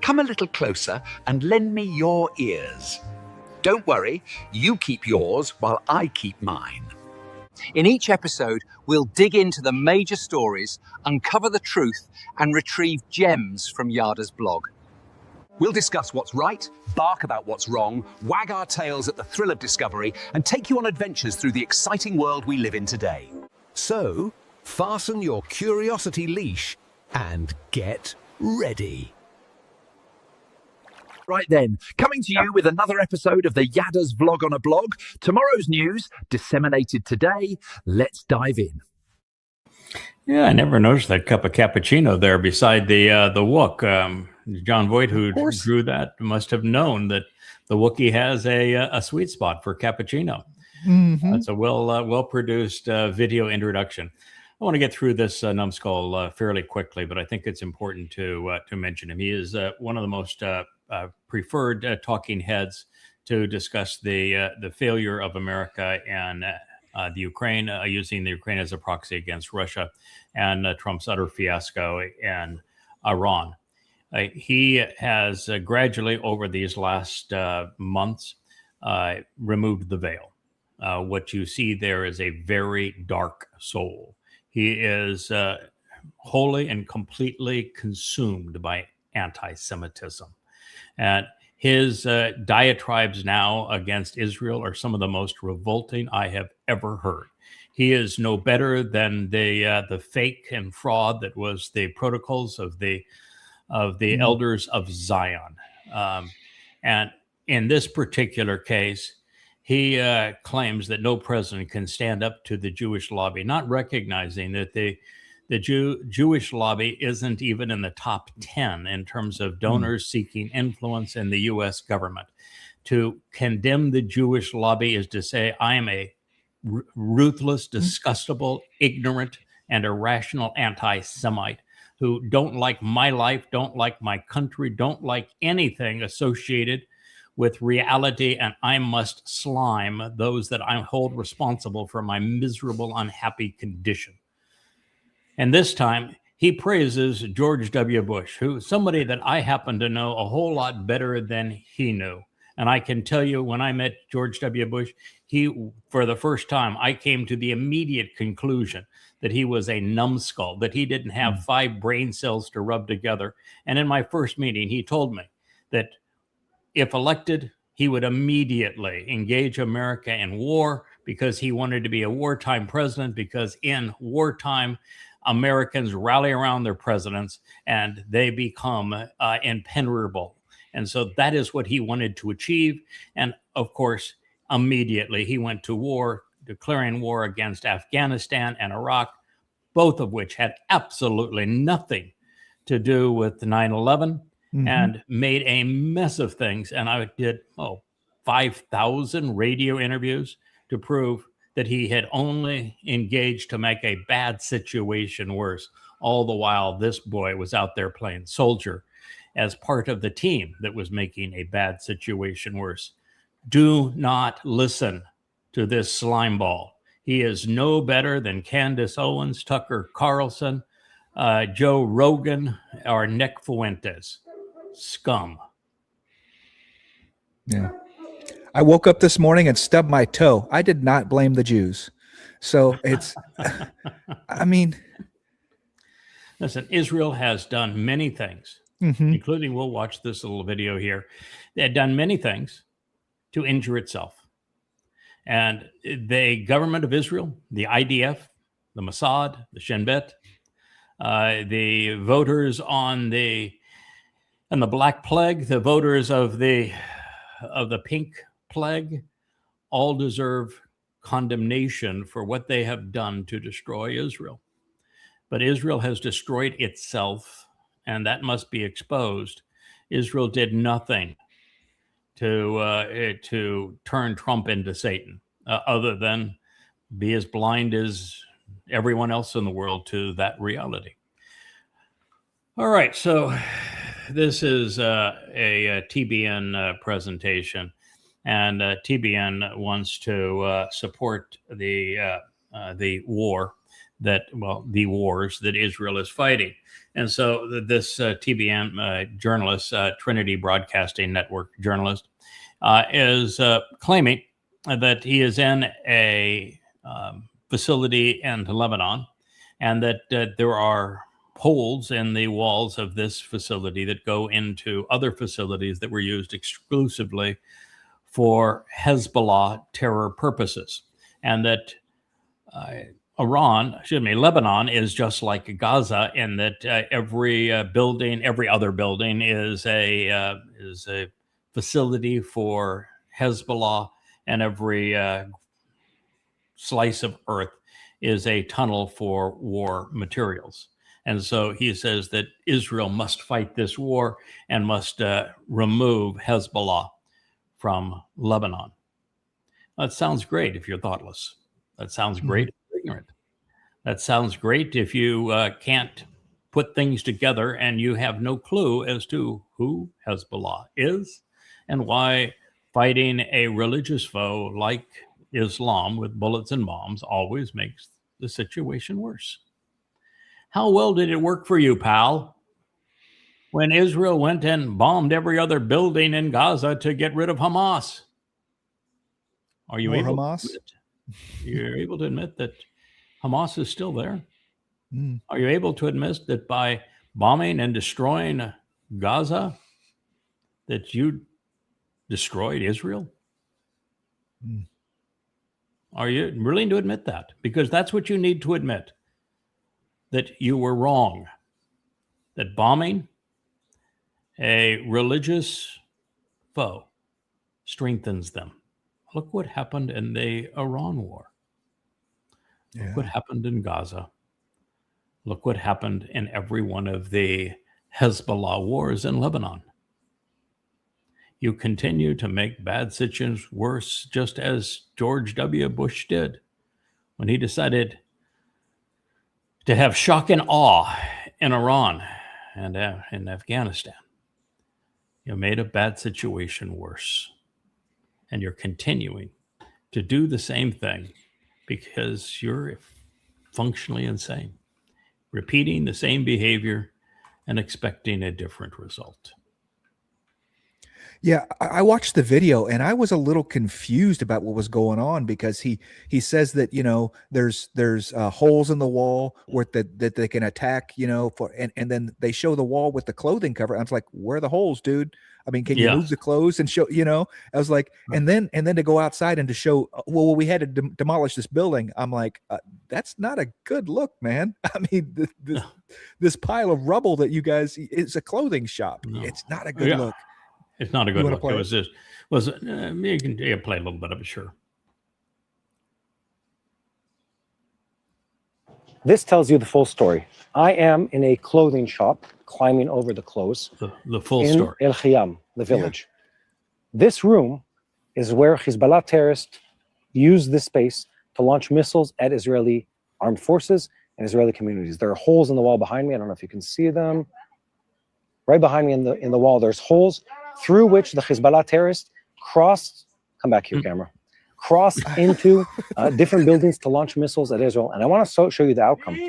Come a little closer and lend me your ears. Don't worry, you keep yours while I keep mine. In each episode, we'll dig into the major stories, uncover the truth, and retrieve gems from Yada's blog. We'll discuss what's right, bark about what's wrong, wag our tails at the thrill of discovery, and take you on adventures through the exciting world we live in today. So, fasten your curiosity leash and get ready. Right then, coming to you with another episode of the Yada's Vlog on a Blog. Tomorrow's news, disseminated today. Let's dive in. Yeah, I never noticed that cup of cappuccino there beside the Wook. John Voight, who drew that, must have known that the Wookiee has a sweet spot for cappuccino. Mm-hmm. It's a well-produced video introduction. I want to get through this numbskull fairly quickly, but I think it's important to mention him. He is one of the most preferred talking heads to discuss the failure of America and the Ukraine, using the Ukraine as a proxy against Russia, and Trump's utter fiasco in Iran. He has gradually, over these last months, removed the veil. What you see there is a very dark soul. He is wholly and completely consumed by anti-Semitism. And his diatribes now against Israel are some of the most revolting I have ever heard. He is no better than the fake and fraud that was the protocols of the elders of Zion. And in this particular case, he claims that no president can stand up to the Jewish lobby, not recognizing that the Jewish lobby isn't even in the top 10 in terms of donors seeking influence in the U.S. government. To condemn the Jewish lobby is to say, I am a ruthless, disgustable, ignorant, and irrational anti-Semite who don't like my life, don't like my country, don't like anything associated with reality, and I must slime those that I hold responsible for my miserable, unhappy condition. And this time, he praises George W. Bush, somebody that I happen to know a whole lot better than he knew. And I can tell you, when I met George W. Bush, for the first time, I came to the immediate conclusion that he was a numbskull, that he didn't have 5 brain cells to rub together. And in my first meeting, he told me that if elected, he would immediately engage America in war because he wanted to be a wartime president, because in wartime, Americans rally around their presidents and they become impenetrable. And so that is what he wanted to achieve. And of course, immediately he went to war, declaring war against Afghanistan and Iraq, both of which had absolutely nothing to do with 9/11. And made a mess of things. And I did 5,000 radio interviews to prove that he had only engaged to make a bad situation worse. All the while, this boy was out there playing soldier as part of the team that was making a bad situation worse. Do not listen to this slime ball. He is no better than Candace Owens, Tucker Carlson, Joe Rogan, or Nick Fuentes. Scum. Yeah. I woke up this morning and stubbed my toe. I did not blame the Jews. So it's, I mean. Listen, Israel has done many things, including, we'll watch this little video here. They had done many things to injure itself. And the government of Israel, the IDF, the Mossad, the Shin Bet, the voters on the Black Plague, the voters of the Pink Plague, all deserve condemnation for what they have done to destroy Israel. But Israel has destroyed itself, and that must be exposed. Israel did nothing to turn Trump into Satan, other than be as blind as everyone else in the world to that reality. All right, so this is a TBN presentation, and TBN wants to support the war the wars that Israel is fighting. And so this TBN journalist, Trinity Broadcasting Network journalist, is claiming that he is in a facility in Lebanon, and that there are holes in the walls of this facility that go into other facilities that were used exclusively for Hezbollah terror purposes, and that Lebanon is just like Gaza in that every other building is a facility for Hezbollah, and every slice of earth is a tunnel for war materials. And so he says that Israel must fight this war and must remove Hezbollah from Lebanon. That sounds great if you're thoughtless. That sounds great if you're ignorant. That sounds great if you can't put things together and you have no clue as to who Hezbollah is and why fighting a religious foe like Islam with bullets and bombs always makes the situation worse. How well did it work for you, pal, when Israel went and bombed every other building in Gaza to get rid of Hamas? Are you able to admit that Hamas is still there? Are you able to admit that by bombing and destroying Gaza, that you destroyed Israel? Are you willing to admit that? Because that's what you need to admit, that you were wrong, that bombing a religious foe strengthens them. Look what happened in the Iran war. Yeah. Look what happened in Gaza. Look what happened in every one of the Hezbollah wars in Lebanon. You continue to make bad situations worse, just as George W. Bush did when he decided to have shock and awe in Iran and in Afghanistan. You made a bad situation worse. And you're continuing to do the same thing because you're functionally insane, repeating the same behavior and expecting a different result. Yeah, I watched the video and I was a little confused about what was going on, because he says that, there's holes in the wall where that they can attack, and then they show the wall with the clothing cover. I was like, where are the holes, dude? I mean, can you move the clothes and show, I was like, and then to go outside and to show, well, we had to demolish this building. I'm like, that's not a good look, man. I mean, this pile of rubble that you guys, it's a clothing shop. No. It's not a good look. It's not a good look. It was just, you can play a little bit of it, sure. This tells you the full story. I am in a clothing shop, climbing over the clothes. The full story. El Khiyam, the village. Yeah. This room is where Hezbollah terrorists use this space to launch missiles at Israeli armed forces and Israeli communities. There are holes in the wall behind me. I don't know if you can see them. Right behind me in the wall, there's holes through which the Hezbollah terrorists cross into different buildings to launch missiles at Israel. And I want to show you the outcome.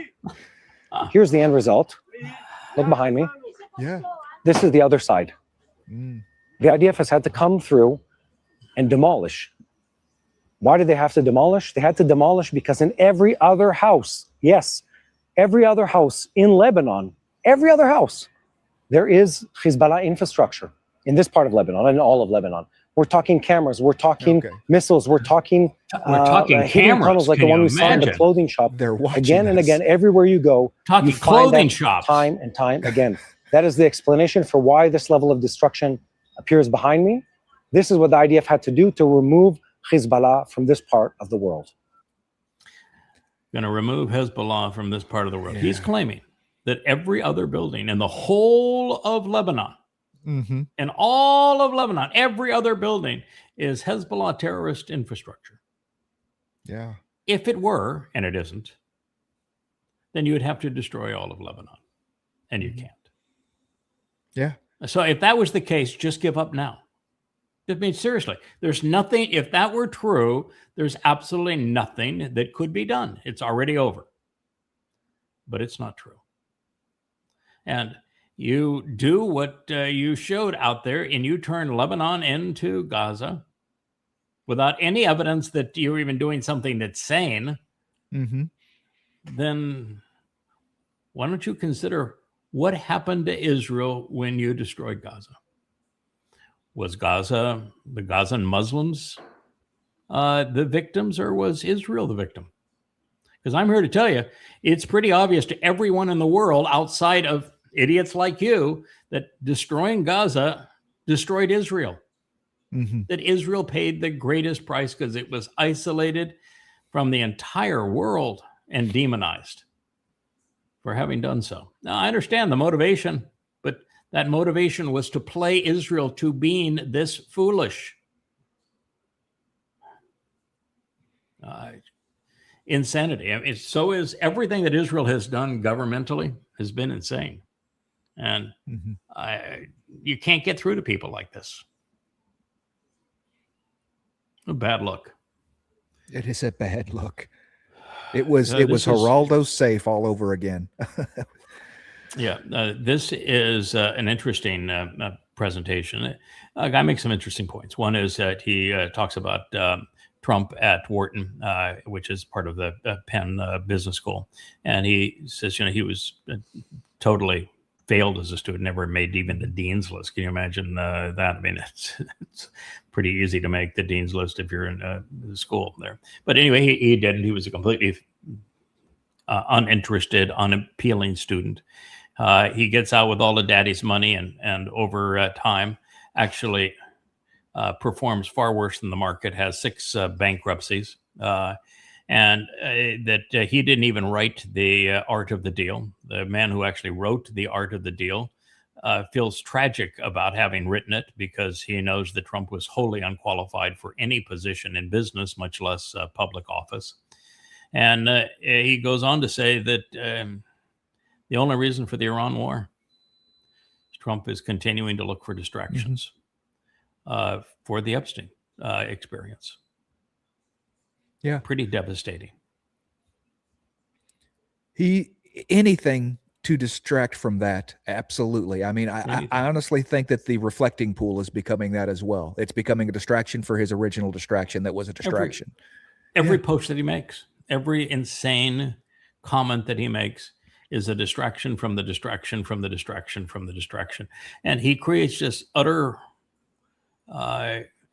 Here's the end result. Look behind me. Yeah. This is the other side. The IDF has had to come through and demolish. Why did they have to demolish? They had to demolish because in every other house, yes, every other house in Lebanon, every other house, there is Hezbollah infrastructure in this part of Lebanon and all of Lebanon. We're talking cameras, we're talking missiles, we're talking cameras, tunnels like the one we saw in the clothing shop. Again and again, everywhere you go, you find clothing shops time and time again. That is the explanation for why this level of destruction appears behind me. This is what the IDF had to do to remove Hezbollah from this part of the world. Going to remove Hezbollah from this part of the world. Yeah. He's claiming that every other building in the whole of Lebanon, in all of Lebanon, every other building is Hezbollah terrorist infrastructure. Yeah. If it were, and it isn't, then you would have to destroy all of Lebanon. And you can't. Yeah. So if that was the case, just give up now. I mean, seriously, there's nothing, if that were true, there's absolutely nothing that could be done. It's already over. but it's not true. And you do what you showed out there, and you turn Lebanon into Gaza without any evidence that you're even doing something that's sane. Mm-hmm. Then why don't you consider what happened to Israel when you destroyed Gaza? Was Gaza, the Gazan Muslims, the victims, or was Israel the victim? Because I'm here to tell you, it's pretty obvious to everyone in the world outside of idiots like you that destroying Gaza destroyed Israel. Mm-hmm. That Israel paid the greatest price because it was isolated from the entire world and demonized for having done so. Now, I understand the motivation, but that motivation was to play Israel to being this foolish. Insanity. I mean, so is everything that Israel has done governmentally has been insane. And you can't get through to people like this. A bad look. It is a bad look. It was This is- Geraldo's safe all over again. Yeah, this is an interesting presentation. A guy makes some interesting points. One is that he talks about Trump at Wharton, which is part of the Penn Business School. And he says, he was totally failed as a student, never made even the dean's list. Can you imagine that? I mean, it's pretty easy to make the dean's list if you're in the school there. But anyway, he didn't. He was a completely uninterested, unappealing student. He gets out with all of daddy's money and over time actually performs far worse than the market, has 6 bankruptcies, and that he didn't even write the Art of the Deal. The man who actually wrote the Art of the Deal feels tragic about having written it because he knows that Trump was wholly unqualified for any position in business, much less public office. And he goes on to say that the only reason for the Iran war is Trump is continuing to look for distractions for the Epstein experience. Yeah. Pretty devastating. Anything to distract from that. Absolutely. I mean, I honestly think that the reflecting pool is becoming that as well. It's becoming a distraction for his original distraction that was a distraction. Every post that he makes, every insane comment that he makes is a distraction from the distraction from the distraction from the distraction. And he creates this utter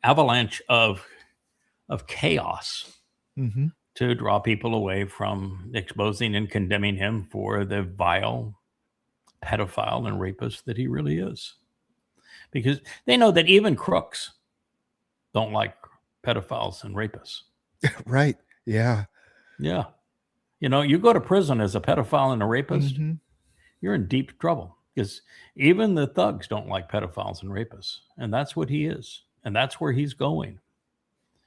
avalanche of chaos to draw people away from exposing and condemning him for the vile pedophile and rapist that he really is. Because they know that even crooks don't like pedophiles and rapists. Right. Yeah. Yeah. You go to prison as a pedophile and a rapist, you're in deep trouble because even the thugs don't like pedophiles and rapists. And that's what he is. And that's where he's going.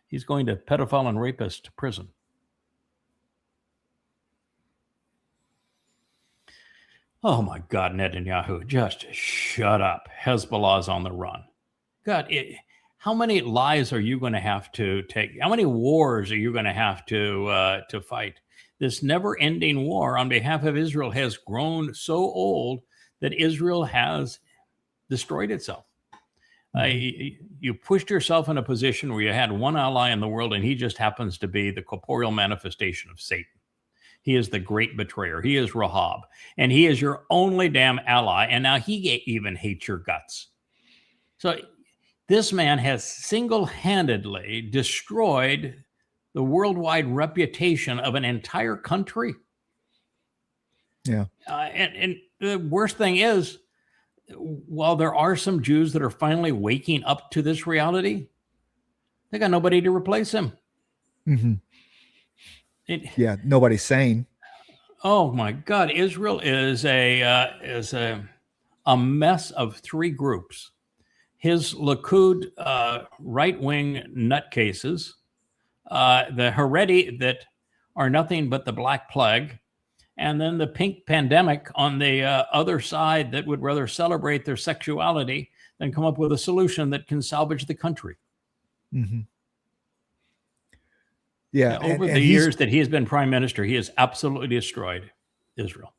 He's going to pedophile and rapist prison. Oh my God, Netanyahu, just shut up. Hezbollah's on the run. God, how many lies are you going to have to take? How many wars are you going to have to fight? This never-ending war on behalf of Israel has grown so old that Israel has destroyed itself. You pushed yourself in a position where you had one ally in the world, and he just happens to be the corporeal manifestation of Satan. He is the great betrayer. He is Rahab, and he is your only damn ally, and now he even hates your guts. So this man has single-handedly destroyed the worldwide reputation of an entire country. Yeah. And the worst thing is, while there are some Jews that are finally waking up to this reality, they got nobody to replace him. Yeah, nobody's sane. Oh my God, Israel is a mess of 3 groups. His Likud right-wing nutcases, the Haredi that are nothing but the Black Plague, and then the pink pandemic on the other side that would rather celebrate their sexuality than come up with a solution that can salvage the country. Yeah. Over the years that he has been prime minister, he has absolutely destroyed Israel.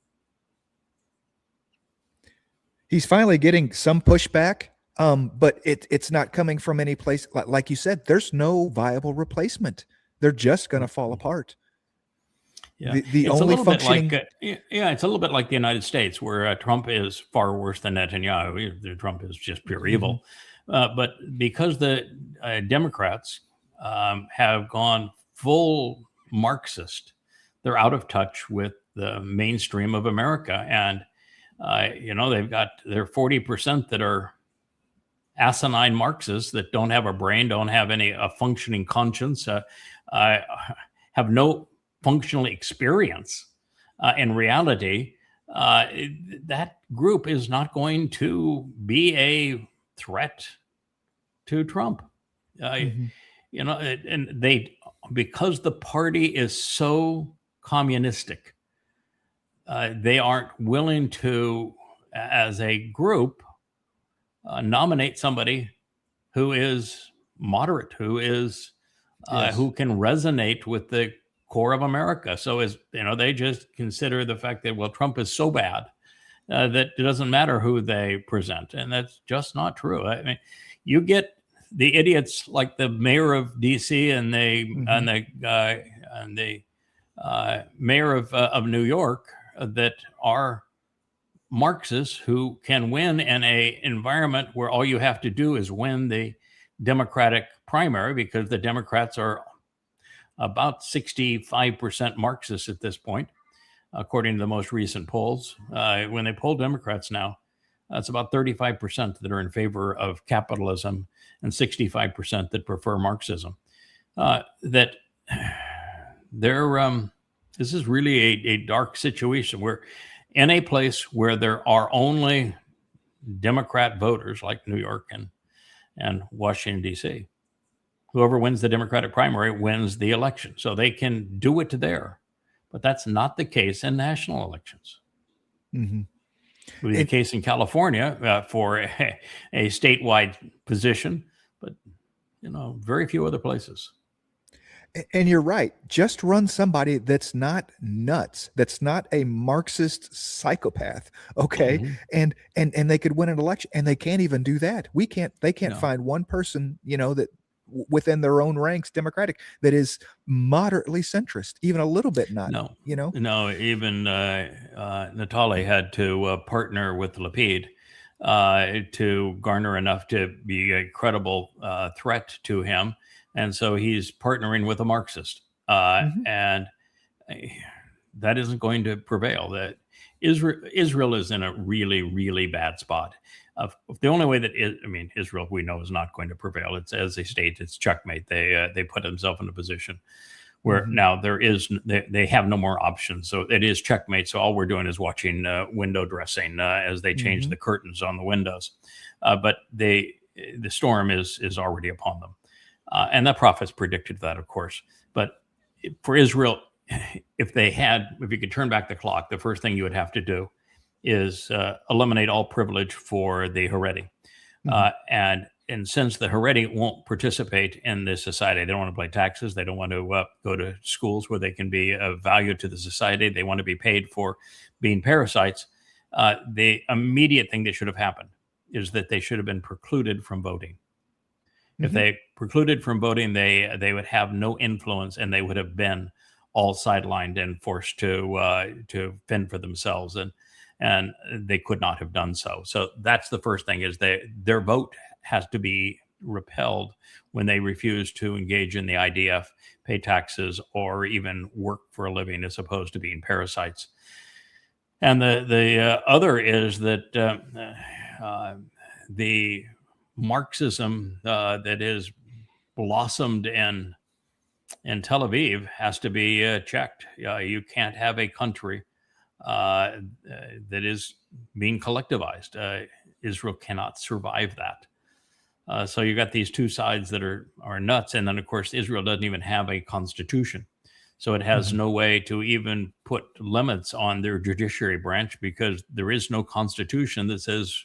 He's finally getting some pushback, but it's not coming from any place. Like you said, there's no viable replacement. They're just going to fall apart. Yeah, The it's a only little functioning. bit like it's a little bit like the United States, where Trump is far worse than Netanyahu. Trump is just pure evil, but because the Democrats have gone full Marxist, they're out of touch with the mainstream of America, and they've got their 40% that are asinine Marxists that don't have a brain, don't have any functioning conscience, have no functional experience in reality. That group is not going to be a threat to Trump. And because the party is so communistic, they aren't willing to, as a group, nominate somebody who is moderate, who is who can resonate with the core of America. So they just consider the fact that, well, Trump is so bad that it doesn't matter who they present, and that's just not true. I mean, you get the idiots like the mayor of DC and the mayor of New York that are Marxists who can win in a environment where all you have to do is win the Democratic primary, because the Democrats are about 65% Marxist at this point, according to the most recent polls. When they poll Democrats now, it's about 35% that are in favor of capitalism and 65% that prefer Marxism. That this is really a dark situation. We're in a place where there are only Democrat voters, like New York and Washington, D.C. Whoever wins the Democratic primary wins the election. So they can do it there. But that's not the case in national elections. Mm-hmm. It would be the case in California for a statewide position, but very few other places. And you're right. Just run somebody that's not nuts, that's not a Marxist psychopath. Okay. Mm-hmm. And they could win an election, and they can't even do that. They can't find one person, that within their own ranks, Democratic, that is moderately centrist, even a little bit not. No, even Natali had to partner with Lapid to garner enough to be a credible threat to him. And so he's partnering with a Marxist, and that isn't going to prevail. That Israel is in a really, really bad spot. The only way that Israel, we know, is not going to prevail. It's, as a state, it's checkmate. They put themselves in a position where now they have no more options. So it is checkmate. So all we're doing is watching window dressing as they change the curtains on the windows. But the storm is already upon them. And the prophets predicted that, of course. But for Israel, if you could turn back the clock, the first thing you would have to do is eliminate all privilege for the Haredi. And since the Haredi won't participate in this society, they don't want to pay taxes. They don't want to go to schools where they can be of value to the society. They want to be paid for being parasites. The immediate thing that should have happened is that they should have been precluded from voting. If they precluded from voting, they would have no influence, and they would have been all sidelined and forced to fend for themselves, and they could not have done so. So that's the first thing: is their vote has to be repelled when they refuse to engage in the IDF, pay taxes, or even work for a living, as opposed to being parasites. And the other is that the Marxism that is blossomed in Tel Aviv has to be checked. You can't have a country that is being collectivized. Israel cannot survive that. So you got these two sides that are nuts, and then of course Israel doesn't even have a constitution, so it has no way to even put limits on their judiciary branch, because there is no constitution that says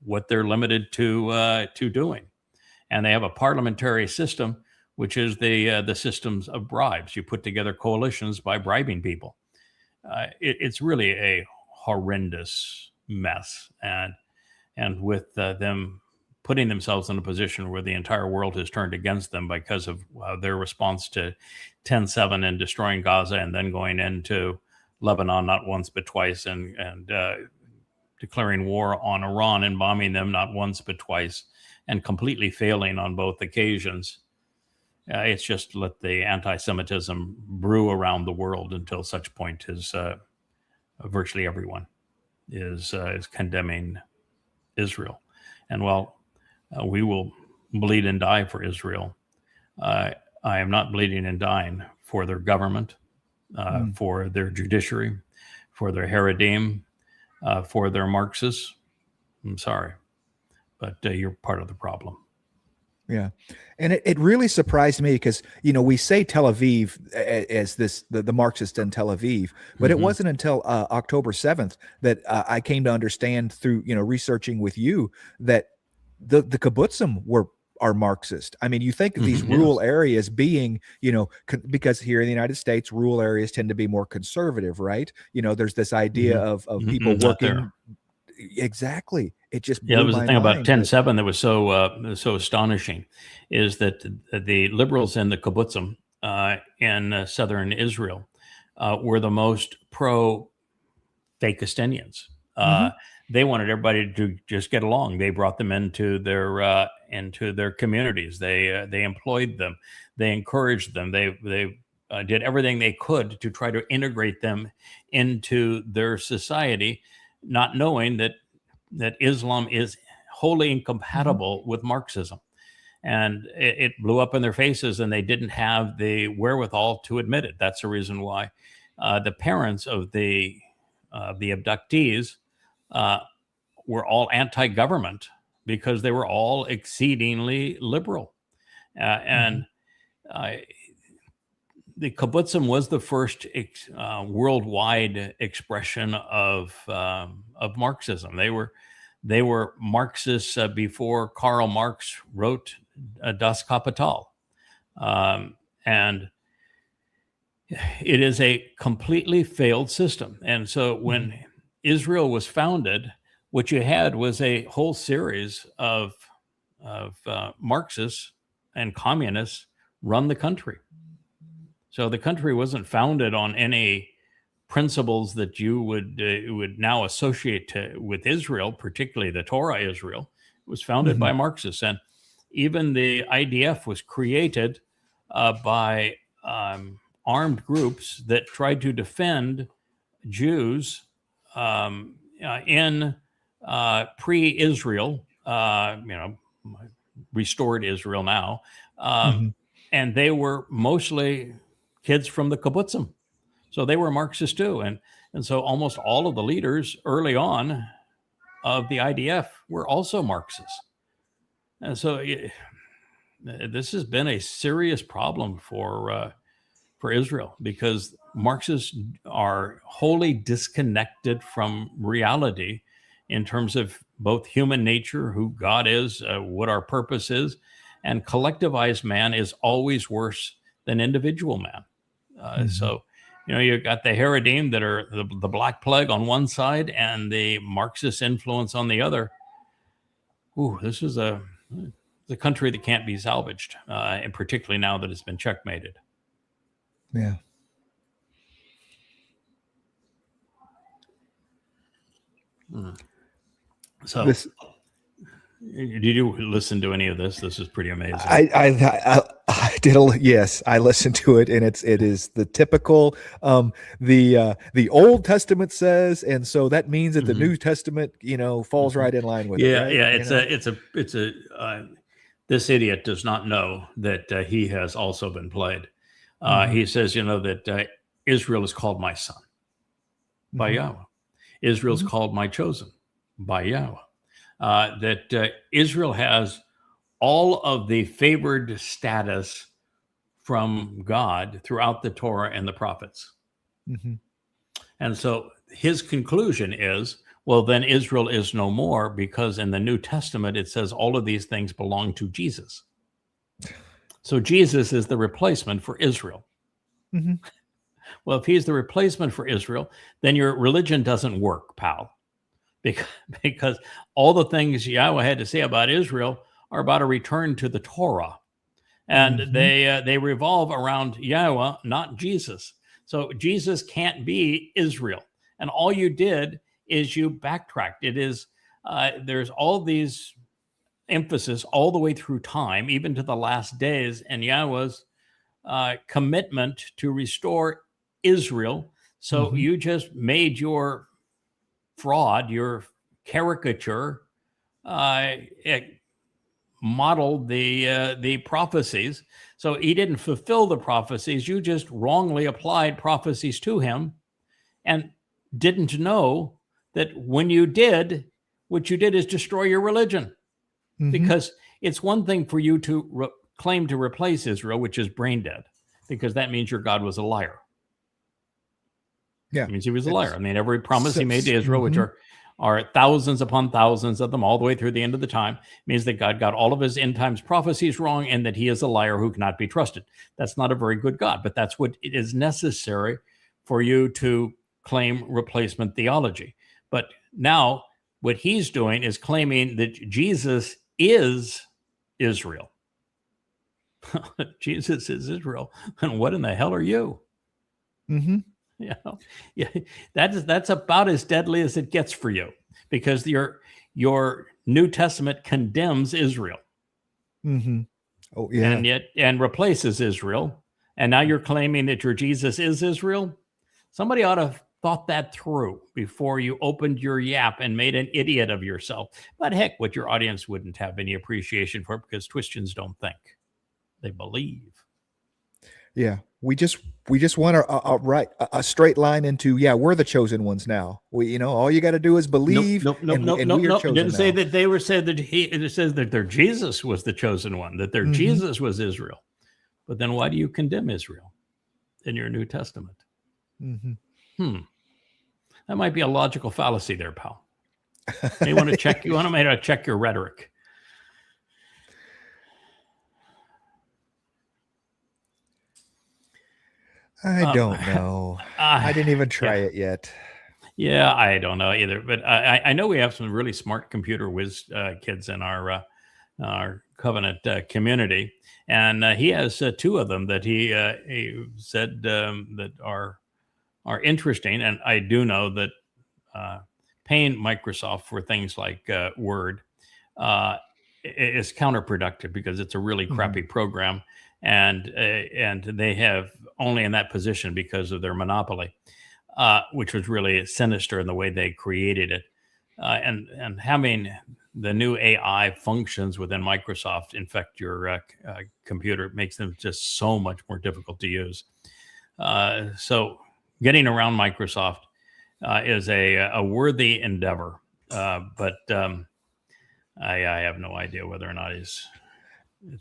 what they're limited to doing. And they have a parliamentary system, which is the systems of bribes. You put together coalitions by bribing people. It's really a horrendous mess. And and with them putting themselves in a position where the entire world has turned against them because of their response to 10/7 and destroying Gaza, and then going into Lebanon not once but twice, and declaring war on Iran and bombing them not once but twice, and completely failing on both occasions. It's just let the anti-Semitism brew around the world until such point as virtually everyone is condemning Israel. And while we will bleed and die for Israel, I am not bleeding and dying for their government, for their judiciary, for their Haredim, for their Marxists. I'm sorry, but you're part of the problem. Yeah. And it really surprised me because, we say Tel Aviv as the Marxist in Tel Aviv, but it wasn't until October 7th that I came to understand through, researching with you that the kibbutzim are Marxist. I mean, you think of these rural areas being, because here in the United States, rural areas tend to be more conservative, right? There's this idea of people working. Exactly. It just there was a thing about 10/7 that was so astonishing, is that the liberals in the kibbutzim in southern Israel were the most pro Fakistinians. They wanted everybody to just get along. They brought them into their communities. They employed them. They encouraged them. They did everything they could to try to integrate them into their society, not knowing that Islam is wholly incompatible with Marxism. And it blew up in their faces, and they didn't have the wherewithal to admit it. That's the reason why the parents of the abductees were all anti-government, because they were all exceedingly liberal. And the kibbutzim was the first worldwide expression of Marxism. They were Marxists before Karl Marx wrote Das Kapital, and it is a completely failed system. And so when Israel was founded, what you had was a whole series of Marxists and communists run the country. So the country wasn't founded on any principles that you would now associate with Israel, particularly the Torah Israel. It was founded by Marxists. And even the IDF was created by armed groups that tried to defend Jews in pre-Israel, restored Israel now. And they were mostly kids from the kibbutzim. So they were Marxist too. And so almost all of the leaders early on of the IDF were also Marxists. And so this has been a serious problem for Israel, because Marxists are wholly disconnected from reality in terms of both human nature, who God is, what our purpose is, and collectivized man is always worse than individual man. So, you've got the Haredim that are the Black Plague on one side and the Marxist influence on the other. Ooh, this is a country that can't be salvaged, and particularly now that it's been checkmated. Yeah. So, did you listen to any of this? This is pretty amazing. I did. Yes, I listened to it, and it is the typical. The Old Testament says, and so that means that the New Testament, falls right in line with it. Right? Yeah. This idiot does not know that he has also been played. He says, that Israel is called my son by Yahweh. Israel's called my chosen by Yahweh. That Israel has all of the favored status from God throughout the Torah and the prophets. And so his conclusion is, well, then Israel is no more, because in the New Testament, it says all of these things belong to Jesus. So Jesus is the replacement for Israel. Well, if he's the replacement for Israel, then your religion doesn't work, pal. because, because all the things Yahweh had to say about Israel are about a return to the Torah. And they revolve around Yahweh, not Jesus. So Jesus can't be Israel. And all you did is you backtracked. It is there's all these emphasis all the way through time, even to the last days, and Yahweh's commitment to restore Israel. So you just made your fraud, your caricature, it modeled the prophecies. So he didn't fulfill the prophecies. You just wrongly applied prophecies to him and didn't know that when you did, what you did is destroy your religion. Because it's one thing for you to claim to replace Israel, which is brain dead, because that means your God was a liar. Yeah. It means he was a liar. I mean, every promise he made to Israel, which are thousands upon thousands of them all the way through the end of the time, means that God got all of his end times prophecies wrong and that he is a liar who cannot be trusted. That's not a very good God, but that's what it is necessary for you to claim replacement theology. But now what he's doing is claiming that Jesus is Israel. Jesus is Israel. And what in the hell are you? You know, yeah, that's about as deadly as it gets for you, because your New Testament condemns Israel. Oh yeah, and replaces Israel. And now you're claiming that your Jesus is Israel. Somebody ought to have thought that through before you opened your yap and made an idiot of yourself. But heck, what your audience wouldn't have any appreciation for, because Christians don't think, they believe. Yeah, we just want a straight line into, we're the chosen ones now. We, all you got to do is believe. Nope. It didn't say that they were said that it says that their Jesus was the chosen one, that their Jesus was Israel. But then why do you condemn Israel in your New Testament? That might be a logical fallacy there, pal. You want to check. You want to check your rhetoric. I don't know. I didn't even try it yet. Yeah, I don't know either. But I know we have some really smart computer whiz kids in our Covenant community, and he has two of them that he said that are interesting. And I do know that paying Microsoft for things like Word is counterproductive, because it's a really crappy program, and they have only in that position because of their monopoly, which was really sinister in the way they created it, and having the new AI functions within Microsoft infect your computer makes them just so much more difficult to use. So getting around Microsoft is a worthy endeavor, but I have no idea whether or not it's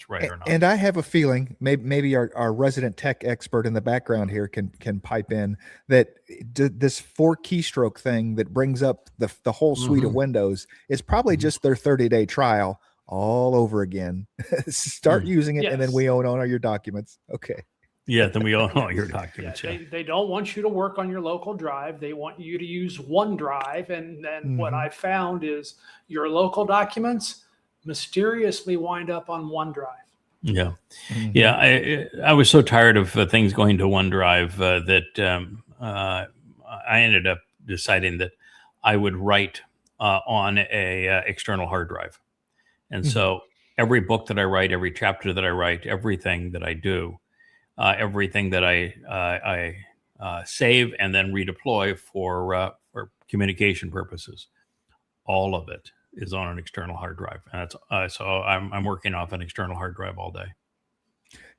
right or not. And I have a feeling maybe our resident tech expert in the background here can pipe in that this 4 keystroke thing that brings up the whole suite of windows is probably just their 30-day trial all over again. Start using it, and then we own all your documents. Okay. Yeah, then we own all your documents. They don't want you to work on your local drive. They want you to use OneDrive. And then what I found is your local documents mysteriously wind up on OneDrive. Yeah. Yeah. I was so tired of things going to OneDrive that I ended up deciding that I would write on a external hard drive. And so every book that I write, every chapter that I write, everything that I do, everything that I save and then redeploy for communication purposes, all of it is on an external hard drive, and that's so I'm working off an external hard drive all day.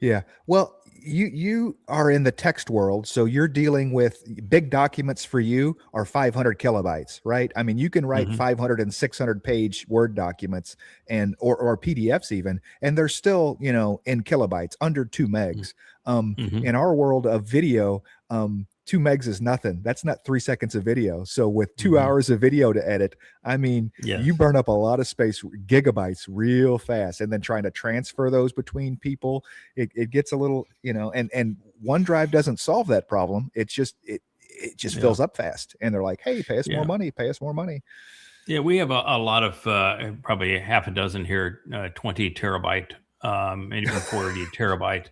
Yeah, well, you are in the text world, so you're dealing with big documents. For you are 500 kilobytes, right? I mean, you can write 500 and 600 page Word documents or PDFs even, and they're still in kilobytes, under 2 megs. In our world of video, 2 megs is nothing. That's not 3 seconds of video. So with 2 hours of video to edit, I mean, you burn up a lot of space, gigabytes, real fast. And then trying to transfer those between people, it gets a little, and OneDrive doesn't solve that problem. It just fills up fast. And they're like, hey, pay us more money. Yeah, we have a lot of probably half a dozen here, 20 terabyte, and even 40 terabyte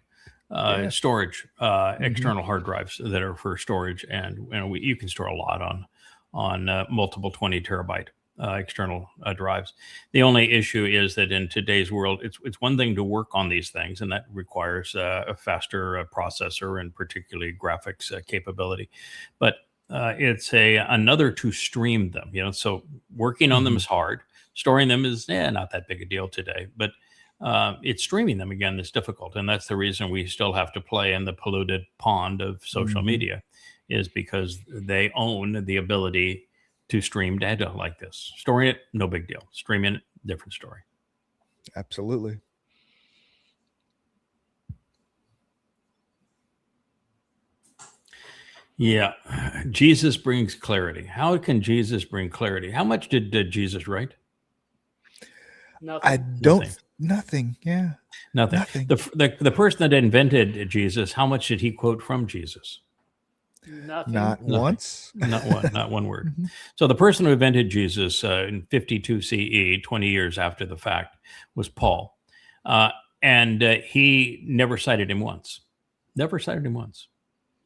Yeah. storage, external hard drives that are for storage, and you can store a lot on multiple 20 terabyte external drives. The only issue is that in today's world, it's one thing to work on these things, and that requires a faster processor and particularly graphics capability, but it's another to stream them. So working on them is hard. Storing them is not that big a deal today, but it's streaming them again that's difficult, and that's the reason we still have to play in the polluted pond of social media, is because they own the ability to stream data like this. Storing it, no big deal. Streaming it, different story. Absolutely. Yeah, Jesus brings clarity. How can Jesus bring clarity? How much did Jesus write? Nothing. I don't. Nothing. Yeah. Nothing. Nothing. The person that invented Jesus, how much did he quote from Jesus? Nothing. Not once. Not one word. So the person who invented Jesus in 52 CE, 20 years after the fact, was Paul, and he never cited him once. Never cited him once.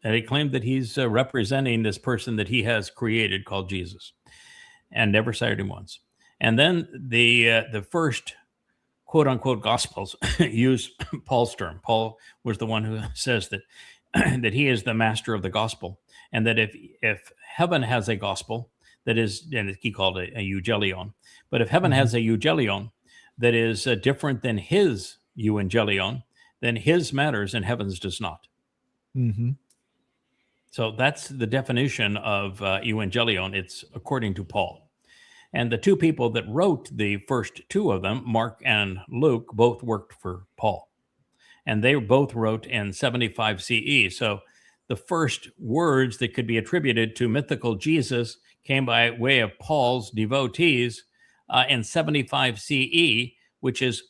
And he claimed that he's representing this person that he has created called Jesus, and never cited him once. And then the first quote unquote gospels use Paul's term. Paul was the one who says that that he is the master of the gospel, and that if heaven has a gospel that is, and he called it a euangelion, but if heaven has a euangelion that is different than his euangelion, then his matters and heaven's does not. Mm-hmm. So that's the definition of evangelion. It's according to Paul. And the two people that wrote the first two of them, Mark and Luke, both worked for Paul. And they both wrote in 75 CE. So the first words that could be attributed to mythical Jesus came by way of Paul's devotees in 75 CE, which is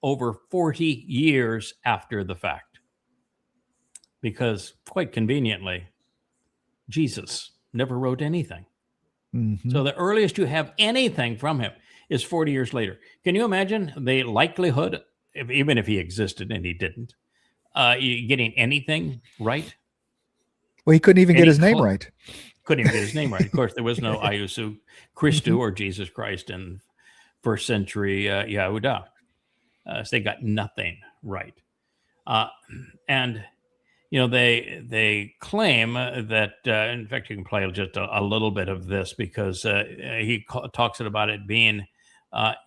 over 40 years after the fact. Because quite conveniently, Jesus never wrote anything. Mm-hmm. So the earliest you have anything from him is 40 years later. Can you imagine the likelihood, even if he existed and he didn't, getting anything right? Well, he couldn't even get his name right. Couldn't even get his name right. Of course, there was no Iesu Christou or Jesus Christ in first century Yehuda. So they got nothing right. And they claim that, in fact, you can play just a little bit of this, because he talks about it being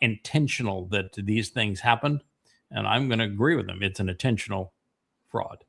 intentional that these things happened. And I'm going to agree with him. It's an intentional fraud.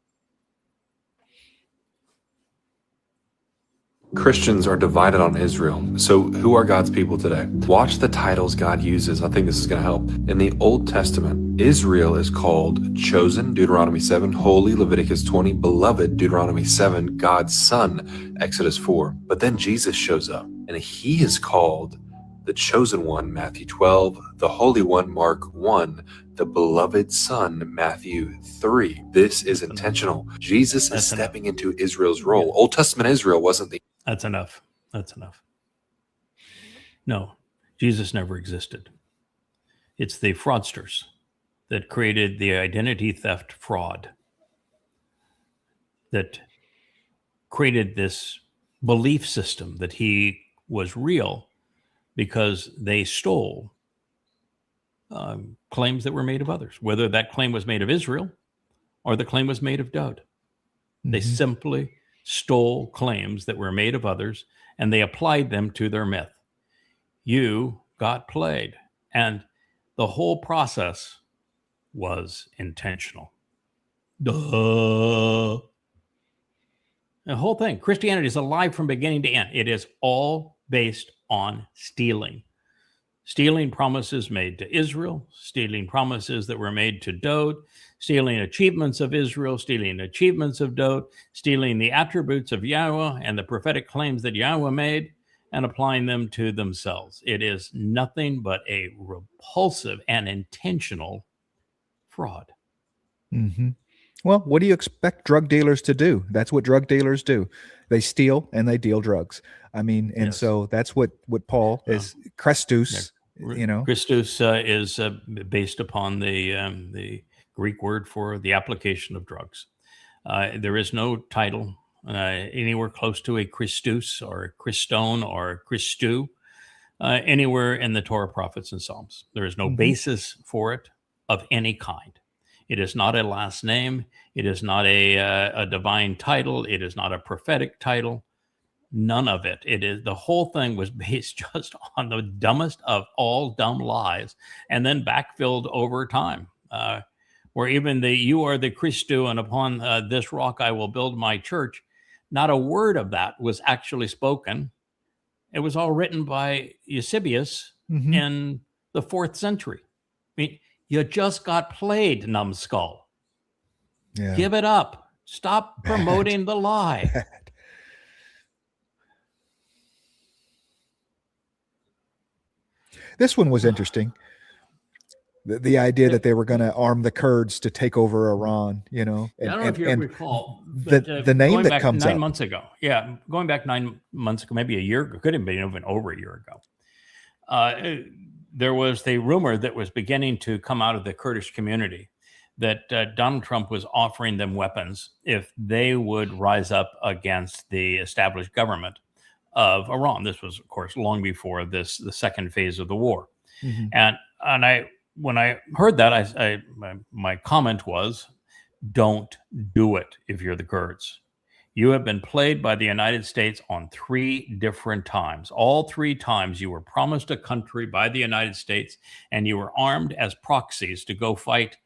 Christians are divided on Israel. So who are God's people today? Watch the titles God uses. I think this is going to help. In the Old Testament, Israel is called chosen, Deuteronomy 7, holy, Leviticus 20, beloved, Deuteronomy 7, God's son, Exodus 4. But then Jesus shows up, and he is called the chosen one, Matthew 12, the holy one, Mark 1, the beloved son, Matthew 3. This is intentional. Jesus is stepping into Israel's role. Old Testament Israel wasn't the... That's enough. That's enough. No, Jesus never existed. It's the fraudsters that created the identity theft fraud, that created this belief system that he was real, because they stole claims that were made of others, whether that claim was made of Israel or the claim was made of Dowd. Mm-hmm. They simply stole claims that were made of others, and they applied them to their myth. You got played. And the whole process was intentional. Duh. The whole thing. Christianity is alive from beginning to end. It is all based on stealing. Stealing promises made to Israel, stealing promises that were made to Dowd, stealing achievements of Israel, stealing achievements of Dowd, stealing the attributes of Yahweh and the prophetic claims that Yahweh made, and applying them to themselves. It is nothing but a repulsive and intentional fraud. Mm-hmm. Well, what do you expect drug dealers to do? That's what drug dealers do. They steal and they deal drugs. I mean, and Yes. so that's what Paul is. Christus, you know. Christus is based upon the Greek word for the application of drugs. There is no title anywhere close to a Christus or a Christone or a Christu anywhere in the Torah, prophets, and Psalms. There is no basis for it of any kind. It is not a last name. It is not a divine title. It is not a prophetic title. None of it. It is, the whole thing was based just on the dumbest of all dumb lies, and then backfilled over time. Where even you are the Christu, and upon this rock I will build my church. Not a word of that was actually spoken. It was all written by Eusebius in the 4th century. I mean, you just got played, numbskull. Yeah. Give it up. Stop promoting the lie. Bad. This one was interesting. The idea that they were going to arm the Kurds to take over Iran, you know. I don't know if you recall the name that comes up 9 months ago. Yeah, going back 9 months ago, maybe a year ago, could have been even over a year ago. There was the rumor that was beginning to come out of the Kurdish community that Donald Trump was offering them weapons if they would rise up against the established government of Iran. This was, of course, long before the second phase of the war. And when I heard that, my comment was, don't do it if you're the Kurds. You have been played by the United States on 3 different times. All 3 times you were promised a country by the United States, and you were armed as proxies to go fight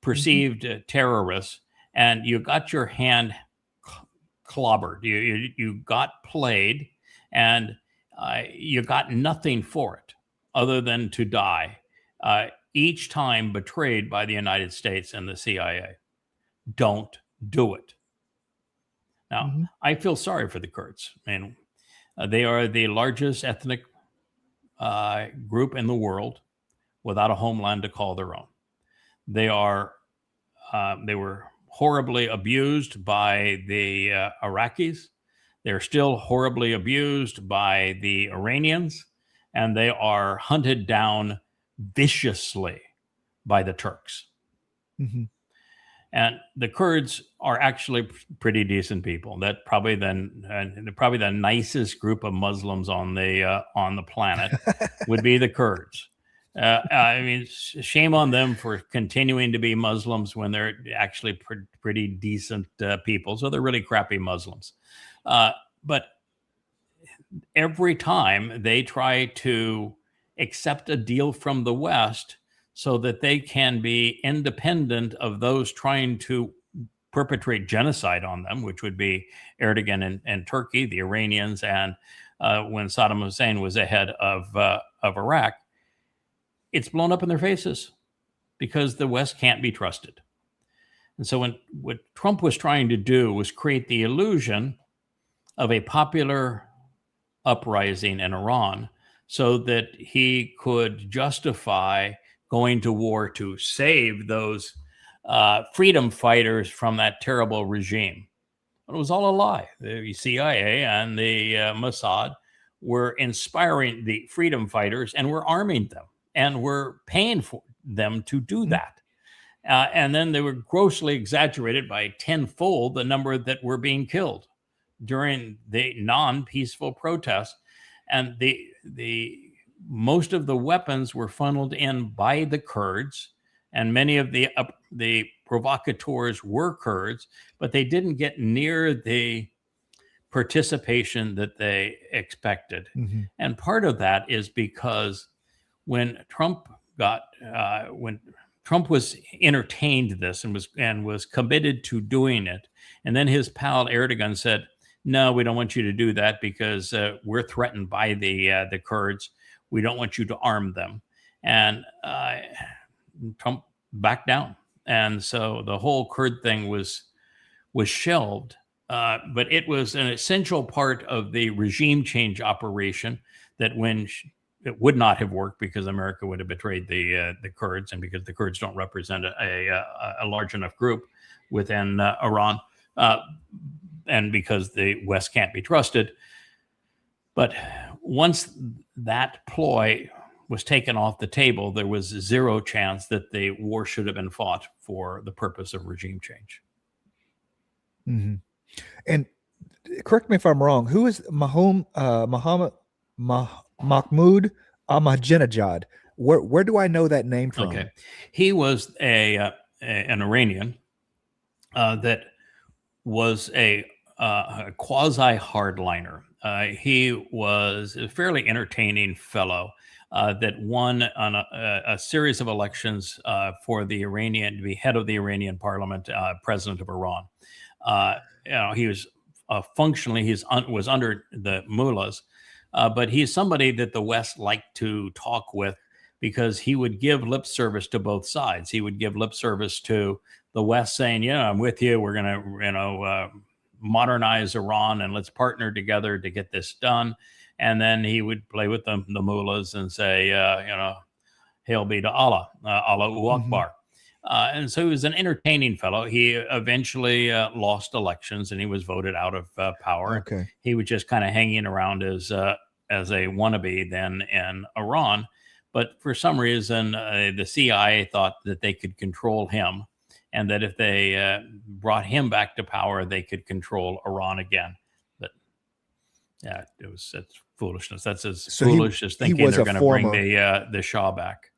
perceived terrorists, and you got your hand clobbered. You got played, and you got nothing for it other than to die. Each time betrayed by the United States and the CIA. Don't do it. Now, I feel sorry for the Kurds. I mean, they are the largest ethnic group in the world without a homeland to call their own. They were horribly abused by the Iraqis. They're still horribly abused by the Iranians, and they are hunted down viciously by the Turks. And the Kurds are actually pretty decent people. That probably the nicest group of Muslims on the planet would be the Kurds. I mean, shame on them for continuing to be Muslims when they're actually pretty decent people. So they're really crappy Muslims. But every time they try to accept a deal from the West so that they can be independent of those trying to perpetrate genocide on them, which would be Erdogan and Turkey, the Iranians, and when Saddam Hussein was ahead of Iraq, it's blown up in their faces because the West can't be trusted. And so what Trump was trying to do was create the illusion of a popular uprising in Iran so that he could justify going to war to save those freedom fighters from that terrible regime. It was all a lie. The CIA and the Mossad were inspiring the freedom fighters and were arming them and were paying for them to do that. And then they were grossly exaggerated by tenfold the number that were being killed during the non-peaceful protests. And the most of the weapons were funneled in by the Kurds, and many of the provocateurs were Kurds, but they didn't get near the participation that they expected. And part of that is because when Trump was entertained this and was committed to doing it, and then his pal Erdogan said, "No, we don't want you to do that because we're threatened by the Kurds. We don't want you to arm them." And Trump backed down. And so the whole Kurd thing was shelved. But it was an essential part of the regime change operation that when it would not have worked because America would have betrayed the Kurds, and because the Kurds don't represent a large enough group within Iran, and because the West can't be trusted. But once that ploy was taken off the table, there was zero chance that the war should have been fought for the purpose of regime change. Mm-hmm. And correct me if I'm wrong, who is Mahmoud Ahmadinejad? Where do I know that name from? Okay, he was an Iranian that was a quasi hardliner. He was a fairly entertaining fellow that won on a series of elections for the Iranian to be head of the Iranian parliament, president of Iran. He was functionally was under the mullahs, but he's somebody that the West liked to talk with because he would give lip service to both sides. He would give lip service to the West, saying, "Yeah, I'm with you. We're going to, modernize Iran, and let's partner together to get this done." And then he would play with the mullahs and say, "Hail be to Allah, Allahu Akbar." And so he was an entertaining fellow. He eventually lost elections and he was voted out of power. Okay. He was just kind of hanging around as a wannabe then in Iran. But for some reason, the CIA thought that they could control him, and that if they brought him back to power, they could control Iran again. But yeah, it's foolishness. That's as foolish as thinking they're going to bring the Shah back.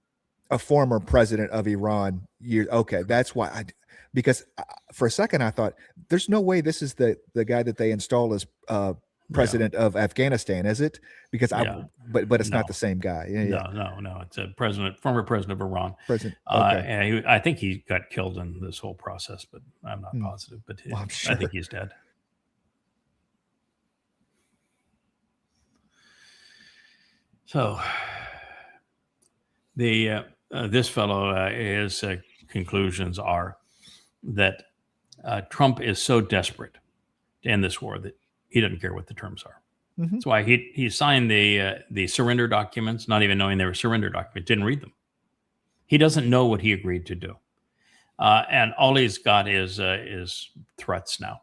A former president of Iran. Okay, that's why because for a second I thought there's no way this is the guy that they install as president of Afghanistan, is it? Because but it's not the same guy. No, it's a former president of Iran. President. Okay. And I think he got killed in this whole process, but I'm not positive. But I'm sure. I think he's dead. So this fellow, his conclusions are that Trump is so desperate to end this war that he doesn't care what the terms are. Mm-hmm. That's why he signed the surrender documents, not even knowing they were surrender documents, didn't read them. He doesn't know what he agreed to do. And all he's got is threats now.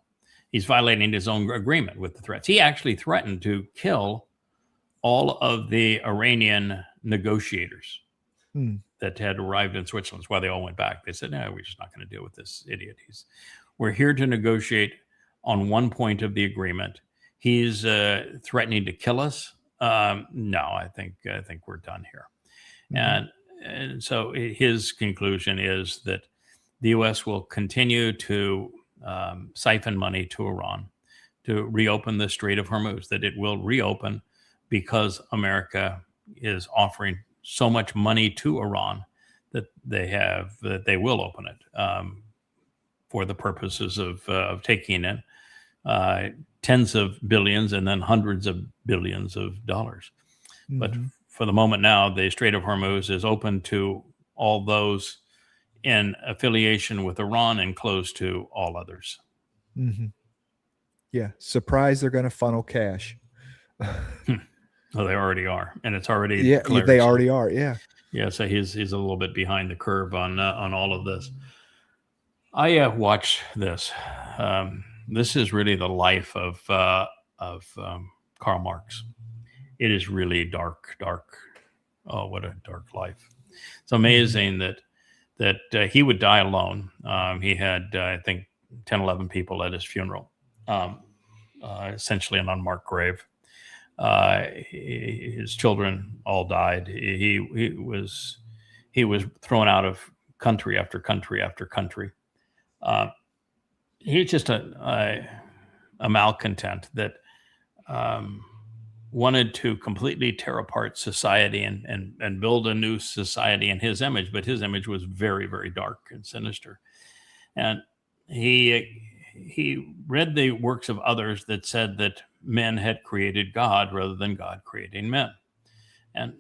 He's violating his own agreement with the threats. He actually threatened to kill all of the Iranian negotiators that had arrived in Switzerland. That's why they all went back. They said, "No, we're just not going to deal with this idiot. We're here to negotiate on one point of the agreement. He's threatening to kill us. No, I think we're done here." Mm-hmm. And so his conclusion is that the U.S. will continue to siphon money to Iran to reopen the Strait of Hormuz, that it will reopen because America is offering so much money to Iran that they will open it for the purposes of taking in tens of billions and then hundreds of billions of dollars. Mm-hmm. But for the moment now, the Strait of Hormuz is open to all those in affiliation with Iran and closed to all others. Mm-hmm. Yeah. Surprise, they're going to funnel cash. Oh, they already are. And it's already declared. They already are. Yeah. Yeah. So he's a little bit behind the curve on all of this. I watched this. This is really the life of Karl Marx. It is really dark. Oh, what a dark life. It's amazing that he would die alone. He had, I think, 10, 11 people at his funeral, essentially an unmarked grave. His children all died. He was thrown out of country after country after country. He's just a malcontent that wanted to completely tear apart society and build a new society in his image, but his image was very, very dark and sinister. And he read the works of others that said that men had created God rather than God creating men. And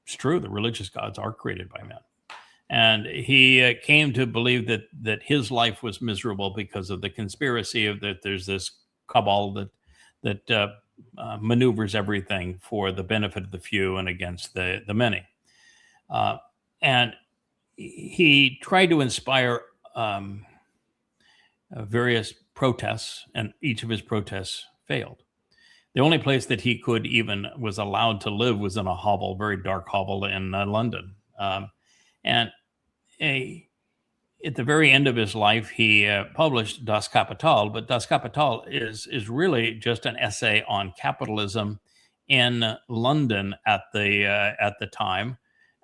it's true, the religious gods are created by men. And he came to believe that his life was miserable because of the conspiracy of that there's this cabal that maneuvers everything for the benefit of the few and against the many. And he tried to inspire various protests, and each of his protests failed. The only place that he could even was allowed to live was in a hovel, very dark hovel in London. And at the very end of his life, he published Das Kapital, but Das Kapital is really just an essay on capitalism in London at the time,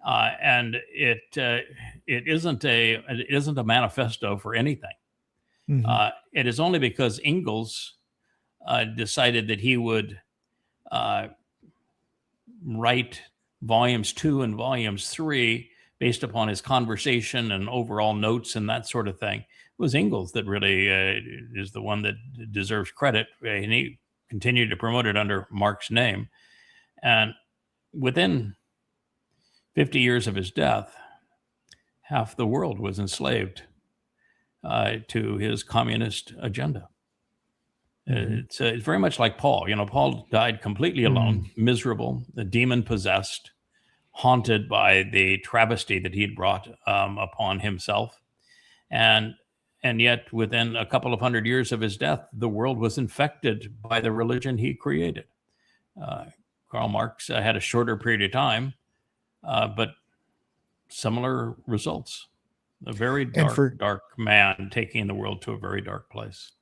and it isn't a manifesto for anything. Mhm. It is only because Engels decided that he would write volumes 2 and volumes 3 based upon his conversation and overall notes and that sort of thing. It was Engels that really is the one that deserves credit, and he continued to promote it under Marx's name. And within 50 years of his death, half the world was enslaved to his communist agenda. It's very much like Paul. Paul died completely alone, miserable, demon possessed, haunted by the travesty that he'd brought upon himself. And yet within a couple of hundred years of his death, the world was infected by the religion he created. Karl Marx had a shorter period of time, but similar results. A very dark man taking the world to a very dark place.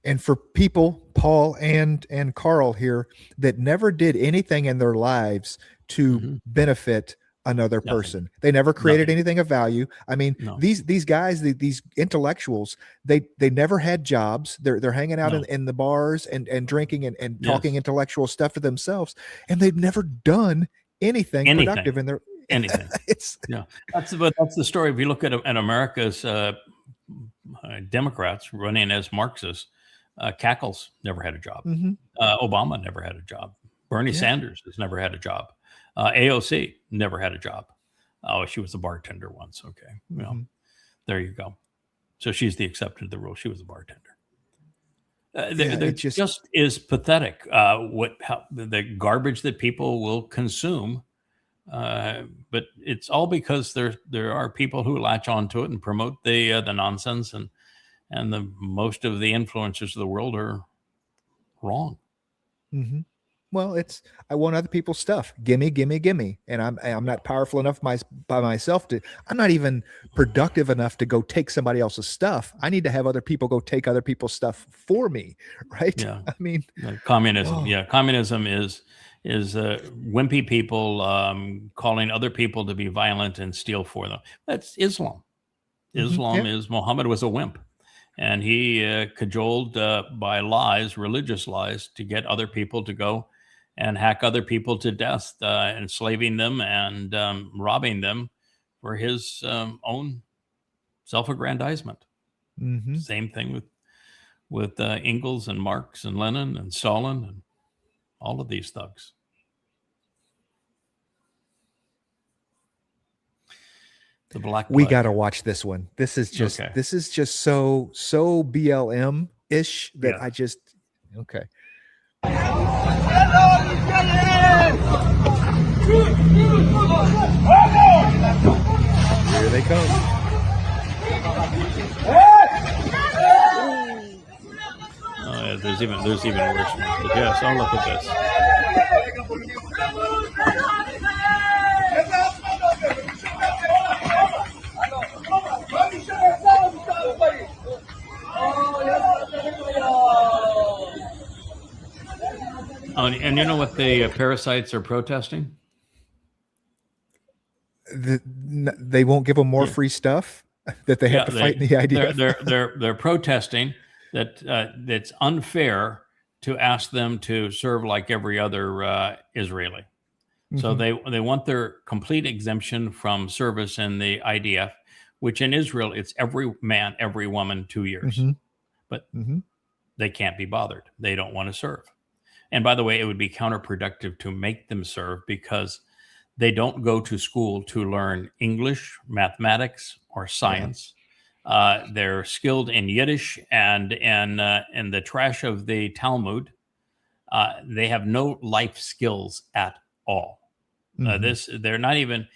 And for people, Paul and Carl here, that never did anything in their lives to benefit another person. They never created anything of value. I mean, these guys, these intellectuals, they never had jobs. They're hanging out in the bars and drinking and talking intellectual stuff to themselves, and they've never done anything productive in their anything. That's the story. If you look at America's Democrats running as Marxists, Cackles never had a job. Obama never had a job. Bernie Sanders has never had a job. AOC never had a job. Oh, she was a bartender once. Okay. Well, there you go. So she's the exception to the rule. She was a bartender. It just is pathetic. The garbage that people will consume. But it's all because there are people who latch onto it and promote the nonsense, and the most of the influencers of the world are wrong. Well, I want other people's stuff. Gimme, and I'm not powerful enough by myself to. I'm not even productive enough to go take somebody else's stuff. I need to have other people go take other people's stuff for me, right? Yeah. I mean, communism. Oh. Yeah, communism is wimpy people calling other people to be violent and steal for them. That's Islam. Islam is Muhammad was a wimp, and he cajoled by lies, religious lies, to get other people to go and hack other people to death, enslaving them and robbing them for his own self-aggrandizement. Same thing with Engels and Marx and Lenin and Stalin and all of these thugs. The Black Plague. We got to watch this one. This is just so BLM-ish that I just okay. Here they come. There's even worse ones. But yes, I'll look at this. And you know what the parasites are protesting? They won't give them more free stuff, that they have to fight in the idea. They're protesting that it's unfair to ask them to serve like every other Israeli. So they want their complete exemption from service in the IDF, which in Israel, it's every man, every woman, 2 years. But they can't be bothered. They don't want to serve. And by the way, it would be counterproductive to make them serve because they don't go to school to learn English, mathematics, or science. They're skilled in Yiddish and in the trash of the Talmud. They have no life skills at all. They're not even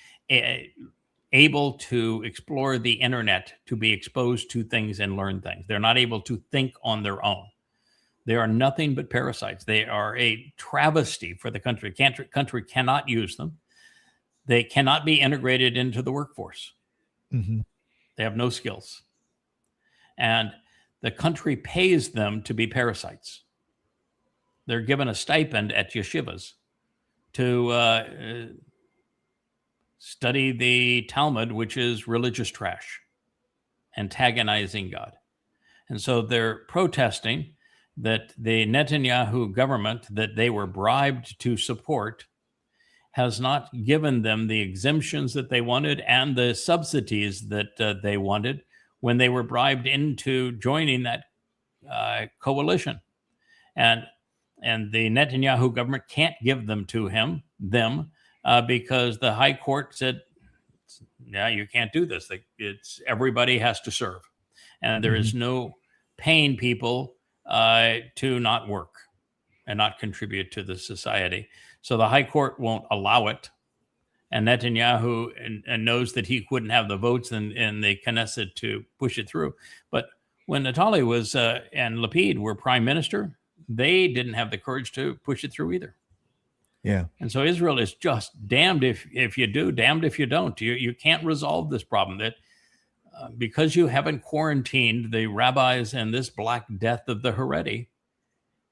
able to explore the internet, to be exposed to things and learn things. They're not able to think on their own. They are nothing but parasites. They are a travesty for the country. Country cannot use them. They cannot be integrated into the workforce. They have no skills. And the country pays them to be parasites. They're given a stipend at yeshivas to study the Talmud, which is religious trash, antagonizing God. And so they're protesting that the Netanyahu government that they were bribed to support has not given them the exemptions that they wanted and the subsidies that they wanted when they were bribed into joining that coalition. And the Netanyahu government can't give them to them, because the high court said, yeah, you can't do this. It's everybody has to serve. And there is no paying people to not work and not contribute to the society. So the high court won't allow it. And Netanyahu knows that he wouldn't have the votes in the Knesset to push it through. But when Naftali was and Lapid were prime minister, they didn't have the courage to push it through either. Yeah. And so Israel is just damned if you do, damned if you don't. You can't resolve this problem. That because you haven't quarantined the rabbis and this Black Death of the Haredi,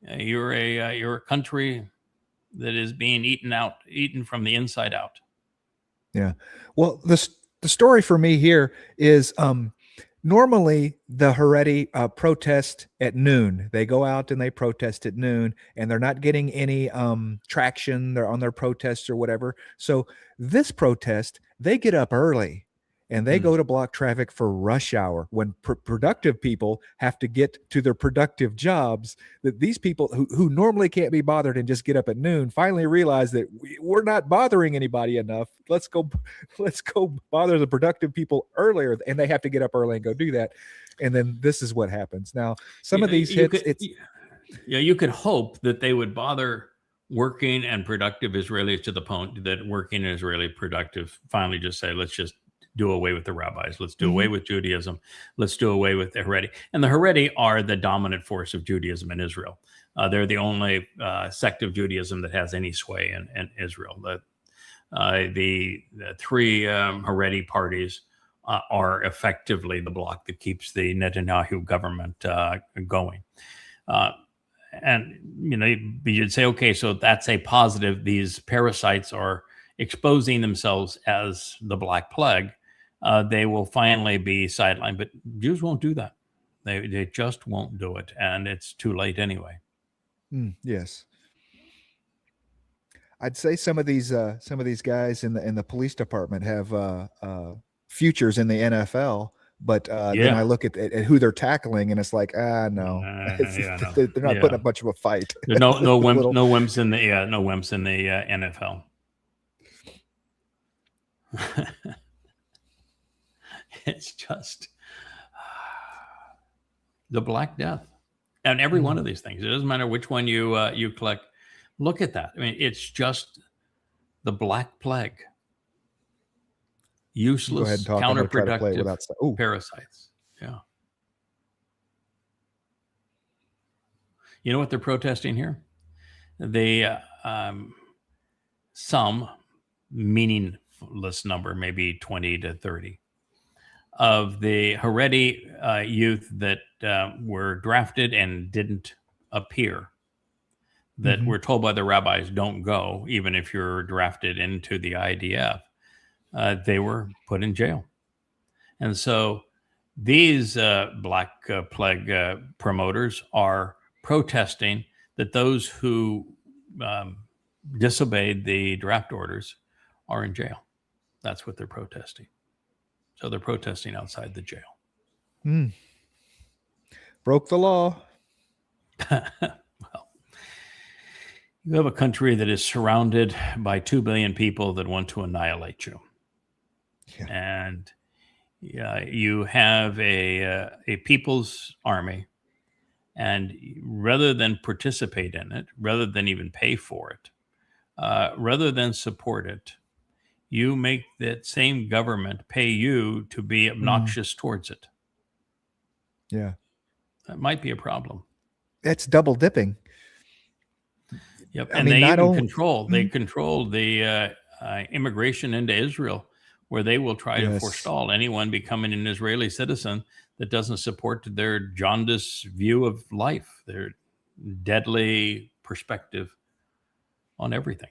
you're a country that is being eaten from the inside out. Yeah. Well, the story for me here is normally the Haredi protest at noon. They go out and they protest at noon, and they're not getting any traction. They're on their protests or whatever. So this protest, they get up early and they go to block traffic for rush hour when productive people have to get to their productive jobs. That these people who normally can't be bothered and just get up at noon finally realize that we're not bothering anybody enough. Let's go bother the productive people earlier, and they have to get up early and go do that. And then this is what happens. Now, some of these hits, you could hope that they would bother working and productive Israelis to the point that working and Israeli productive finally just say, let's just do away with the rabbis. Let's do away with Judaism. Let's do away with the Haredi. And the Haredi are the dominant force of Judaism in Israel. They're the only sect of Judaism that has any sway in Israel. The three Haredi parties are effectively the bloc that keeps the Netanyahu government going. And you'd say, okay, so that's a positive. These parasites are exposing themselves as the Black Plague. They will finally be sidelined, but Jews won't do that. They just won't do it, and it's too late anyway. Yes, I'd say some of these guys in the police department have futures in the NFL, but then I look at who they're tackling, and it's like, no, they're not putting up much of a fight. There's no wimps in the NFL. It's just the Black Death, and every one of these things. It doesn't matter which one you click. Look at that. I mean, it's just the Black Plague. Useless, counterproductive parasites. Yeah. You know what they're protesting here? They some meaningless number, maybe 20 to 30. Of the Haredi youth that were drafted and didn't appear, that were told by the rabbis, don't go, even if you're drafted into the IDF, they were put in jail. And so these Black Plague promoters are protesting that those who disobeyed the draft orders are in jail. That's what they're protesting. So they're protesting outside the jail. Broke the law. Well, you have a country that is surrounded by 2 billion people that want to annihilate you. Yeah. And you have a people's army And rather than participate in it, rather than even pay for it, rather than support it, you make that same government pay you to be obnoxious towards it. Yeah. That might be a problem. That's double dipping. Yep. I And mean, they not even only- control, they control the immigration into Israel, where they will try to Yes. forestall anyone becoming an Israeli citizen that doesn't support their jaundiced view of life, their deadly perspective on everything.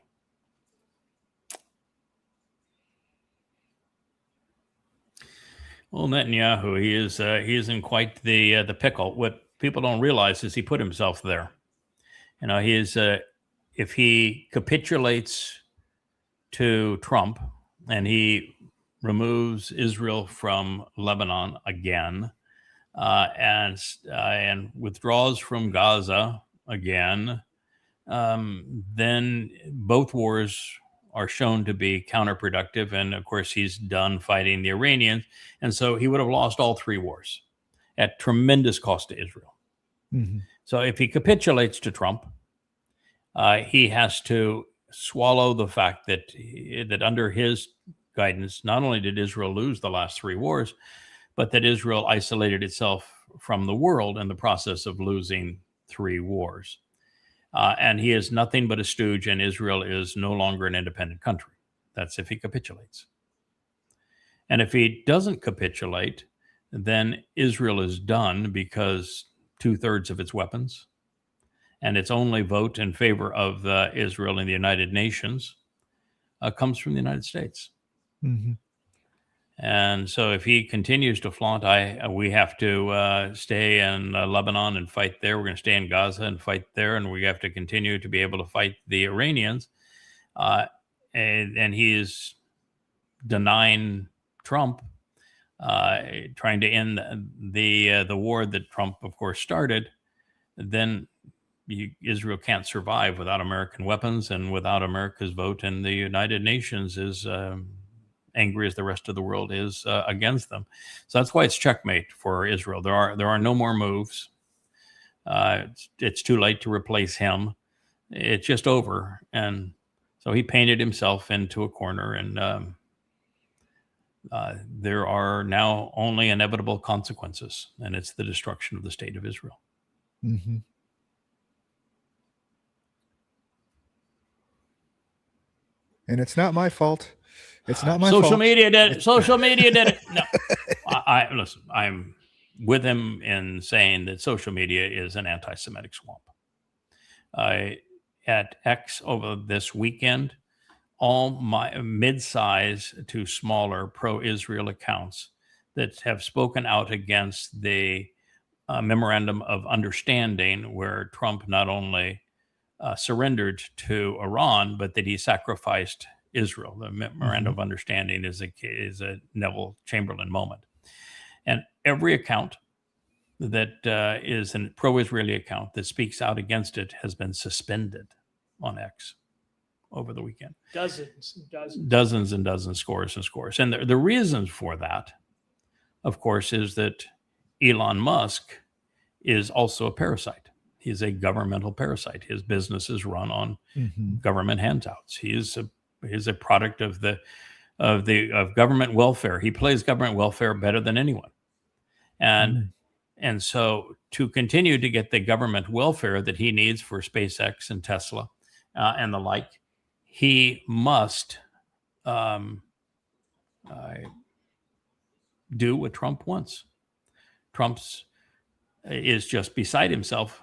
Well, Netanyahu, he is in quite the pickle. What people don't realize is he put himself there. You know, he is if he capitulates to Trump and he removes Israel from Lebanon again, and withdraws from Gaza again, then both wars are shown to be counterproductive. And of course, he's done fighting the Iranians. And so he would have lost all three wars at tremendous cost to Israel. Mhm. So if he capitulates to Trump, he has to swallow the fact that under his guidance, not only did Israel lose the last three wars, but that Israel isolated itself from the world in the process of losing three wars. And he is nothing but a stooge, and Israel is no longer an independent country. That's if he capitulates. And if he doesn't capitulate, then Israel is done, because 2/3 of its weapons and its only vote in favor of Israel in the United Nations comes from the United States. Mhm. And so if he continues to flaunt, we have to stay in Lebanon and fight there. We're going to stay in Gaza and fight there. And we have to continue to be able to fight the Iranians. And he is denying Trump, trying to end the war that Trump, of course, started. Then Israel can't survive without American weapons, and without America's vote in the United Nations is angry as the rest of the world is against them. So that's why it's checkmate for Israel. There are no more moves. It's too late to replace him. It's just over. And so he painted himself into a corner, and there are now only inevitable consequences, and it's the destruction of the state of Israel. Mhm. And it's not my fault. It's not my fault. Social media did it. Social media did it. No, I listen. I'm with him in saying that social media is an anti-Semitic swamp. At X over this weekend, all my mid-size to smaller pro-Israel accounts that have spoken out against the memorandum of understanding, where Trump not only surrendered to Iran, but that he sacrificed Israel. The memorandum of understanding is a Neville Chamberlain moment. And every account that is a pro-Israeli account that speaks out against it has been suspended on X over the weekend. Dozens and dozens. Scores and scores. And the reasons for that, of course, is that Elon Musk is also a parasite. He's a governmental parasite. His business is run on government handouts. He is a product of government welfare. He plays government welfare better than anyone. And so to continue to get the government welfare that he needs for SpaceX and Tesla and the like, he must do what Trump wants. Trump's is just beside himself,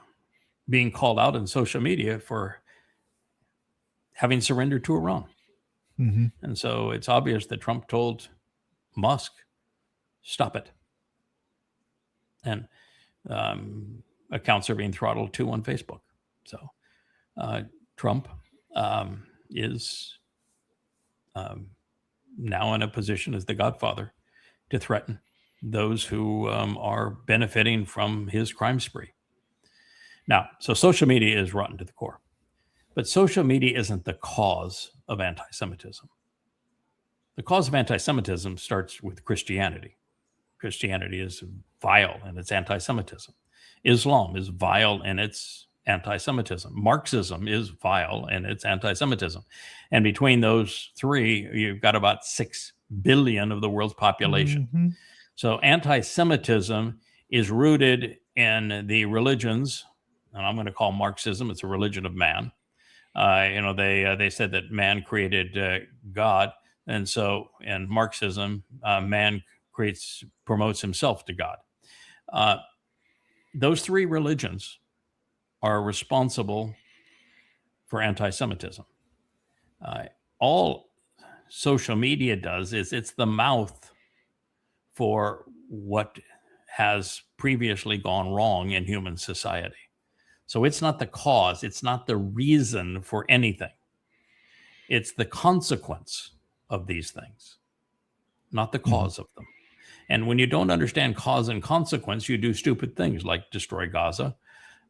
being called out on social media for having surrendered to Iran. And so it's obvious that Trump told Musk, stop it. And accounts are being throttled too on Facebook. So Trump is now in a position as the godfather to threaten those who are benefiting from his crime spree. Now, so social media is rotten to the core, but social media isn't the cause of anti-Semitism. The cause of anti-Semitism starts with Christianity. Christianity is vile and it's anti-Semitism. Islam is vile in its anti-Semitism. Marxism is vile in its anti-Semitism. And between those three, you've got about 6 billion of the world's population. Mhm. So anti-Semitism is rooted in the religions, and I'm going to call Marxism, it's a religion of man. They said that man created God. And so in Marxism, man promotes himself to God. Those three religions are responsible for anti-Semitism. All social media does is it's the mouth for what has previously gone wrong in human society. So it's not the cause, it's not the reason for anything. It's the consequence of these things, not the cause of them. And when you don't understand cause and consequence, you do stupid things like destroy Gaza,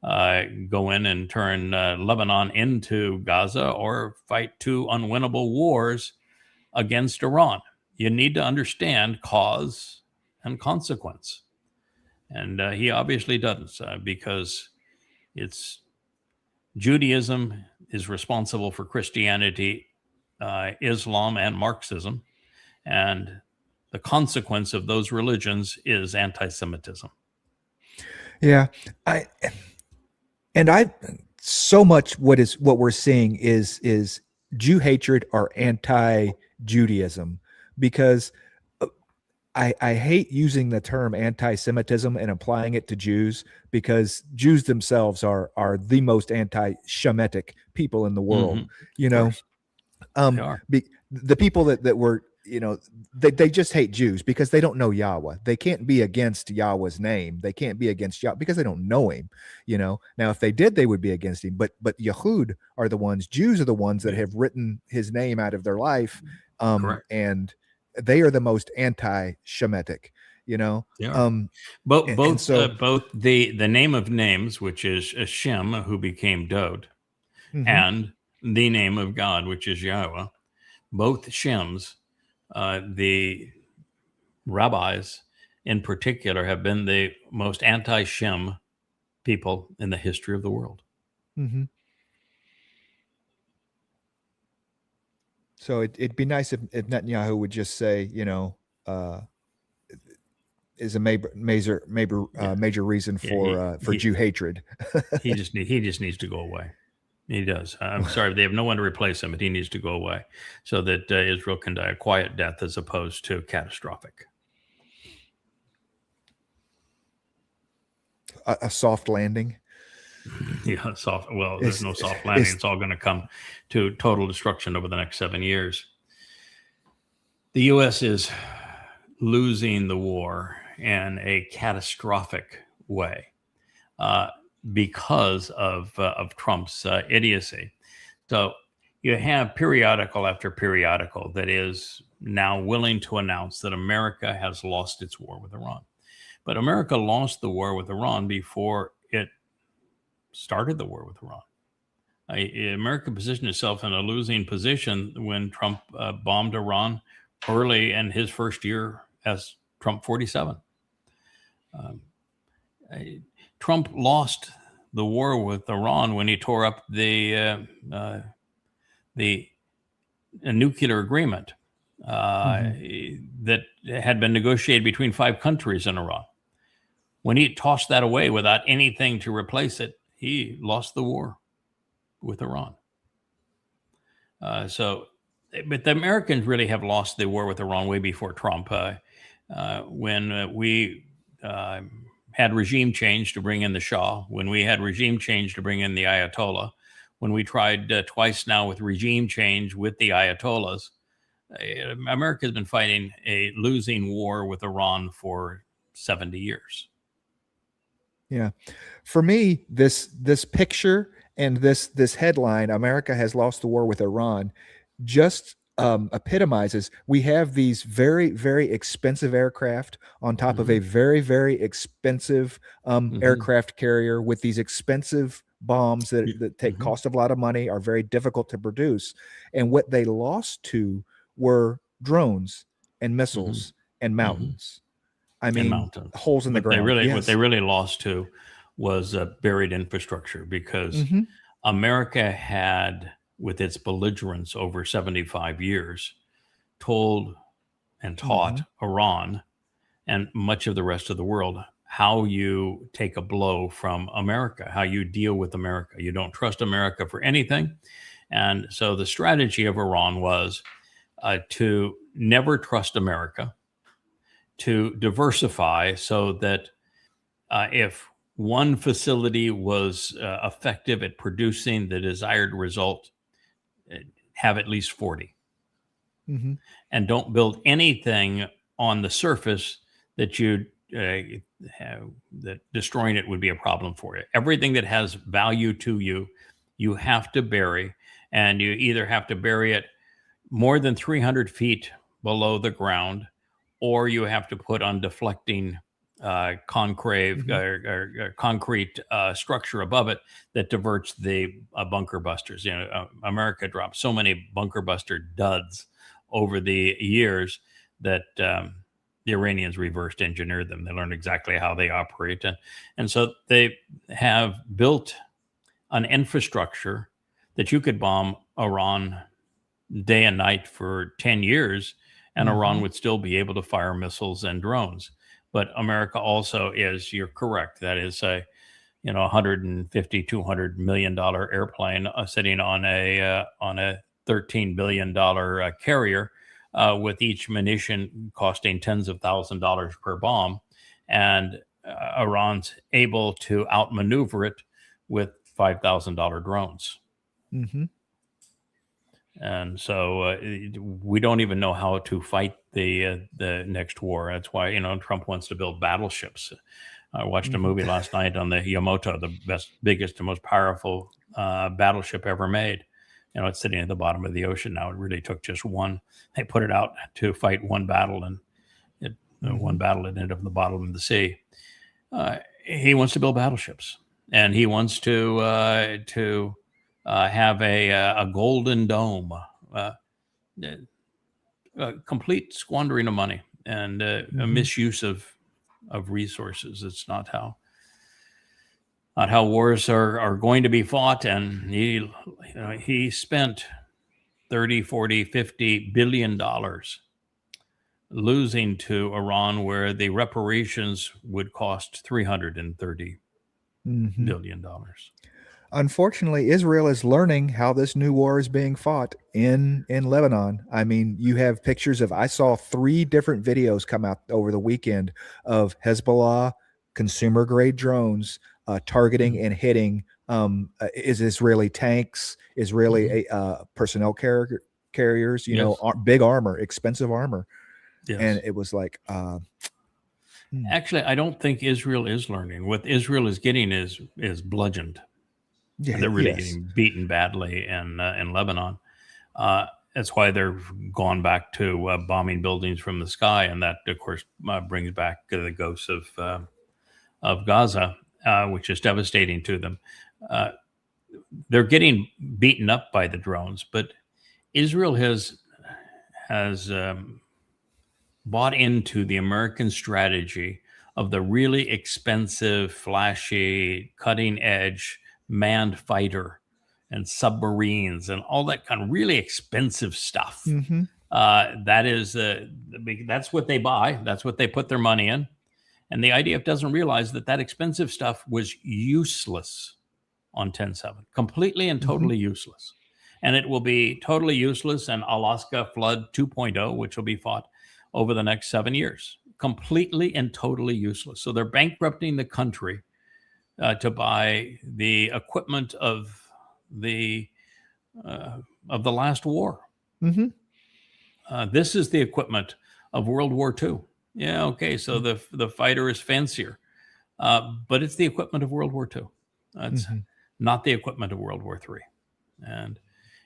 go in and turn Lebanon into Gaza, or fight 2 unwinnable wars against Iran. You need to understand cause and consequence. And he obviously doesn't, because it's Judaism is responsible for Christianity, Islam, and Marxism. And the consequence of those religions is anti-Semitism. Yeah. So much what we're seeing is Jew hatred or anti-Judaism, because I hate using the term anti-Semitism and applying it to Jews, because Jews themselves are the most anti-Shemitic people in the world. You know, They are. The people that were, they just hate Jews because they don't know Yahweh. They can't be against Yahweh's name. They can't be against Yahweh because they don't know him. Now, if they did, they would be against him. But Yahud are the ones. Jews are the ones that have written his name out of their life, and they are the most anti-Shemitic. Yeah. Both the name of names, which is Shem, who became Dod, and the name of God, which is Yahweh. Both Shems, the rabbis in particular, have been the most anti-Shem people in the history of the world. So it'd be nice if Netanyahu would just say, is a major reason for Jew hatred. he just needs to go away. He does. I'm sorry, they have no one to replace him, but he needs to go away so that Israel can die a quiet death as opposed to catastrophic. A soft landing. Yeah, soft. Well, there's no soft landing. It's all going to come to total destruction over the next 7 years. The U.S. is losing the war in a catastrophic way because of Trump's idiocy. So you have periodical after periodical that is now willing to announce that America has lost its war with Iran. But America lost the war with Iran before it started the war with Iran. America positioned itself in a losing position when Trump bombed Iran early in his first year as Trump 47. Trump lost the war with Iran when he tore up the nuclear agreement that had been negotiated between 5 countries in Iran. When he tossed that away without anything to replace it, he lost the war with Iran. But the Americans really have lost the war with Iran way before Trump. When we had regime change to bring in the Shah, when we had regime change to bring in the Ayatollah, when we tried twice now with regime change with the Ayatollahs, America has been fighting a losing war with Iran for 70 years. Yeah. For me, this picture and this headline, America has lost the war with Iran, just epitomizes, we have these very, very expensive aircraft on top of a very, very expensive aircraft carrier with these expensive bombs that take cost of a lot of money, are very difficult to produce. And what they lost to were drones and missiles and mountains. I mean, holes in the ground. What they really lost to was buried infrastructure, because Mhm. America had, with its belligerence over 75 years, told and taught Iran and much of the rest of the world how you take a blow from America, how you deal with America. You don't trust America for anything. And so the strategy of Iran was to never trust America, to diversify so that if one facility was effective at producing the desired result, have at least 40. Mhm. And don't build anything on the surface that you have, that destroying it would be a problem for you. Everything that has value to you, you have to bury, and you either have to bury it more than 300 feet below the ground, or you have to put on deflecting concrete structure above it that diverts the bunker busters. America dropped so many bunker buster duds over the years that the Iranians reversed engineered them. They learned exactly how they operate, and so they have built an infrastructure that you could bomb Iran day and night for 10 years, and Iran would still be able to fire missiles and drones. But America also is, you're correct, that is a $150, $200 million airplane sitting on a $13 billion carrier with each munition costing tens of thousands of dollars per bomb. And Iran's able to outmaneuver it with $5,000 drones. Mm-hmm. And so we don't even know how to fight the next war. That's why, Trump wants to build battleships. I watched a movie last night on the Yamato, the biggest and most powerful battleship ever made. It's sitting at the bottom of the ocean now. It really took just one. They put it out to fight one battle, and one battle it ended up in the bottom of the sea. He wants to build battleships, and he wants to have a golden dome, a complete squandering of money and a misuse of resources. It's not how wars are going to be fought. And he spent 30, 40, 50 billion dollars losing to Iran, where the reparations would cost $330 billion. Unfortunately, Israel is learning how this new war is being fought in Lebanon. I mean, you have pictures of, I saw 3 different videos come out over the weekend of Hezbollah consumer grade drones targeting and hitting is Israeli tanks, Israeli personnel carriers, big armor, expensive armor. Yes. And it was like, actually, I don't think Israel is learning. What Israel is getting is bludgeoned. Yeah, and they're really getting beaten badly in Lebanon. That's why they've gone back to bombing buildings from the sky, and that, of course, brings back the ghosts of Gaza, which is devastating to them. They're getting beaten up by the drones, but Israel has bought into the American strategy of the really expensive, flashy, cutting-edge manned fighter and submarines and all that kind of really expensive stuff. That's what they buy. That's what they put their money in. And the IDF doesn't realize that expensive stuff was useless on 10/7, completely and totally useless. And it will be totally useless in Alaska Flood 2.0, which will be fought over the next 7 years. Completely and totally useless. So they're bankrupting the country to buy the equipment of the last war. This is the equipment of World War II. Yeah, okay, so the fighter is fancier, but it's the equipment of World War II. That's not the equipment of World War III. And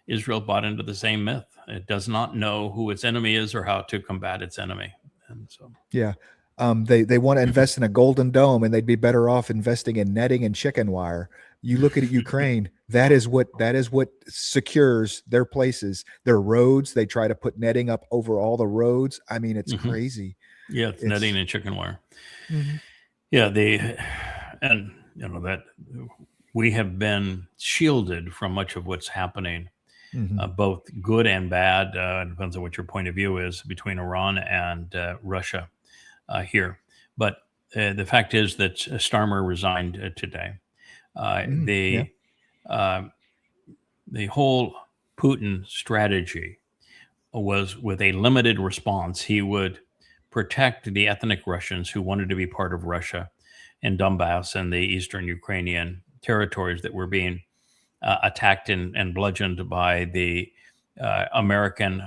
Israel bought into the same myth. It does not know who its enemy is or how to combat its enemy. And so, yeah. They want to invest in a golden dome, and they'd be better off investing in netting and chicken wire. You look at Ukraine, that is what secures their places, their roads. They try to put netting up over all the roads. I mean, it's crazy. Yeah, it's netting and chicken wire. Yeah, and that we have been shielded from much of what's happening, both good and bad. It depends on what your point of view is between Iran and Russia here. But the fact is that Starmer resigned today. The whole Putin strategy was with a limited response. He would protect the ethnic Russians who wanted to be part of Russia in Donbass and the eastern Ukrainian territories that were being attacked and bludgeoned by the American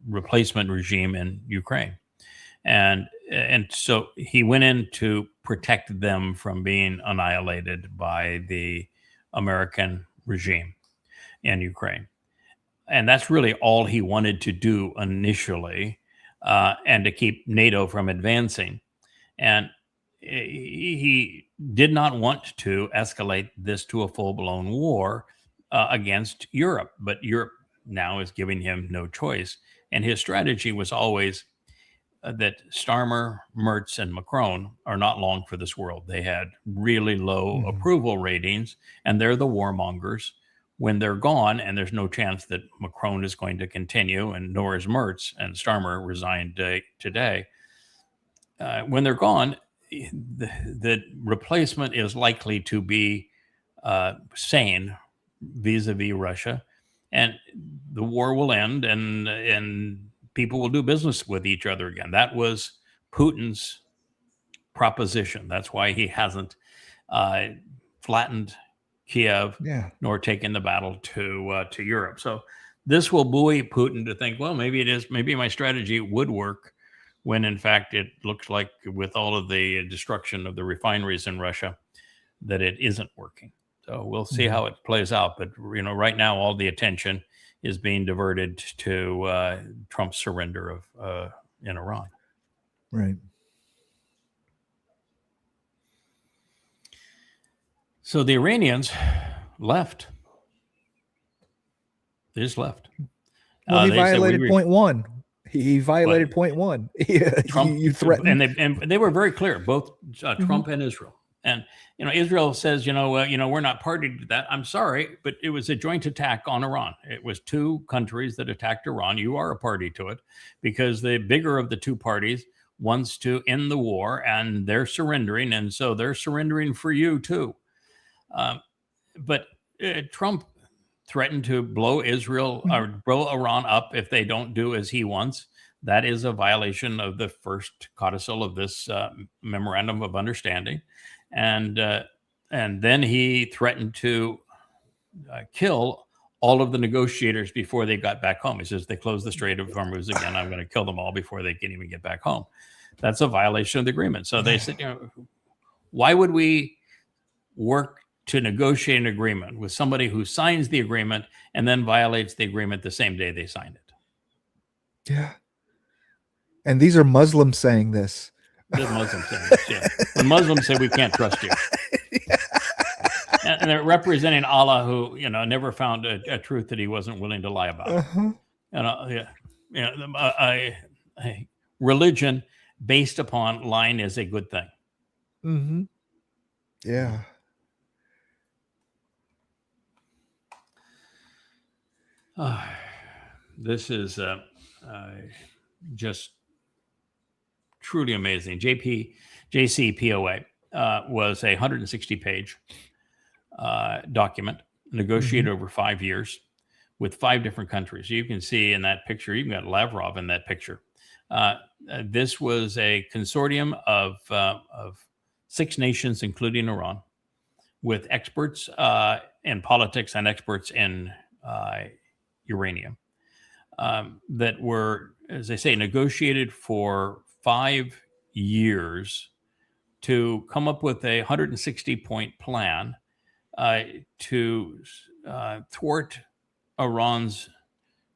replacement regime in Ukraine. And so he went in to protect them from being annihilated by the American regime in Ukraine. And that's really all he wanted to do initially, and to keep NATO from advancing. And he did not want to escalate this to a full-blown war against Europe. But Europe now is giving him no choice. And his strategy was always that Starmer, Merz, and Macron are not long for this world. They had really low approval ratings, and they're the warmongers. When they're gone, and there's no chance that Macron is going to continue, and nor is Merz, and Starmer resigned today. When they're gone, the replacement is likely to be sane vis-a-vis Russia, and the war will end, and people will do business with each other again. That was Putin's proposition. That's why he hasn't flattened Kiev, nor taken the battle to Europe. So this will buoy Putin to think, well, maybe my strategy would work, when in fact it looks like, with all of the destruction of the refineries in Russia, that it isn't working. So we'll see how it plays out. But right now, all the attention is being diverted to Trump's surrender in Iran. Right. So the Iranians left. They just left. Well, he violated point one. He violated point one. Trump, you threatened, and they were very clear, both Trump and Israel. And Israel says, we're not party to that. I'm sorry, but it was a joint attack on Iran. It was two countries that attacked Iran. You are a party to it, because the bigger of the two parties wants to end the war, and they're surrendering, and so they're surrendering for you too. But Trump threatened to blow Israel or blow Iran up if they don't do as he wants. That is a violation of the first codicil of this memorandum of understanding. And then he threatened to kill all of the negotiators before they got back home. He says, they close the Strait of Hormuz again, I'm going to kill them all before they can even get back home. That's a violation of the agreement. So they said, why would we work to negotiate an agreement with somebody who signs the agreement and then violates the agreement the same day they signed it? Yeah. And these are Muslims saying this. The Muslims saying this, yeah. The Muslims say we can't trust you. And they're representing Allah, who, never found a truth that he wasn't willing to lie about. Religion based upon lying is a good thing. Yeah. This is just truly amazing. JCPOA was a 160-page document negotiated over 5 years with 5 different countries. You can see in that picture, you've got Lavrov in that picture. This was a consortium of 6 nations, including Iran, with experts in politics and experts in uranium, that were, as I say, negotiated for 5 years to come up with a 160-point plan to thwart Iran's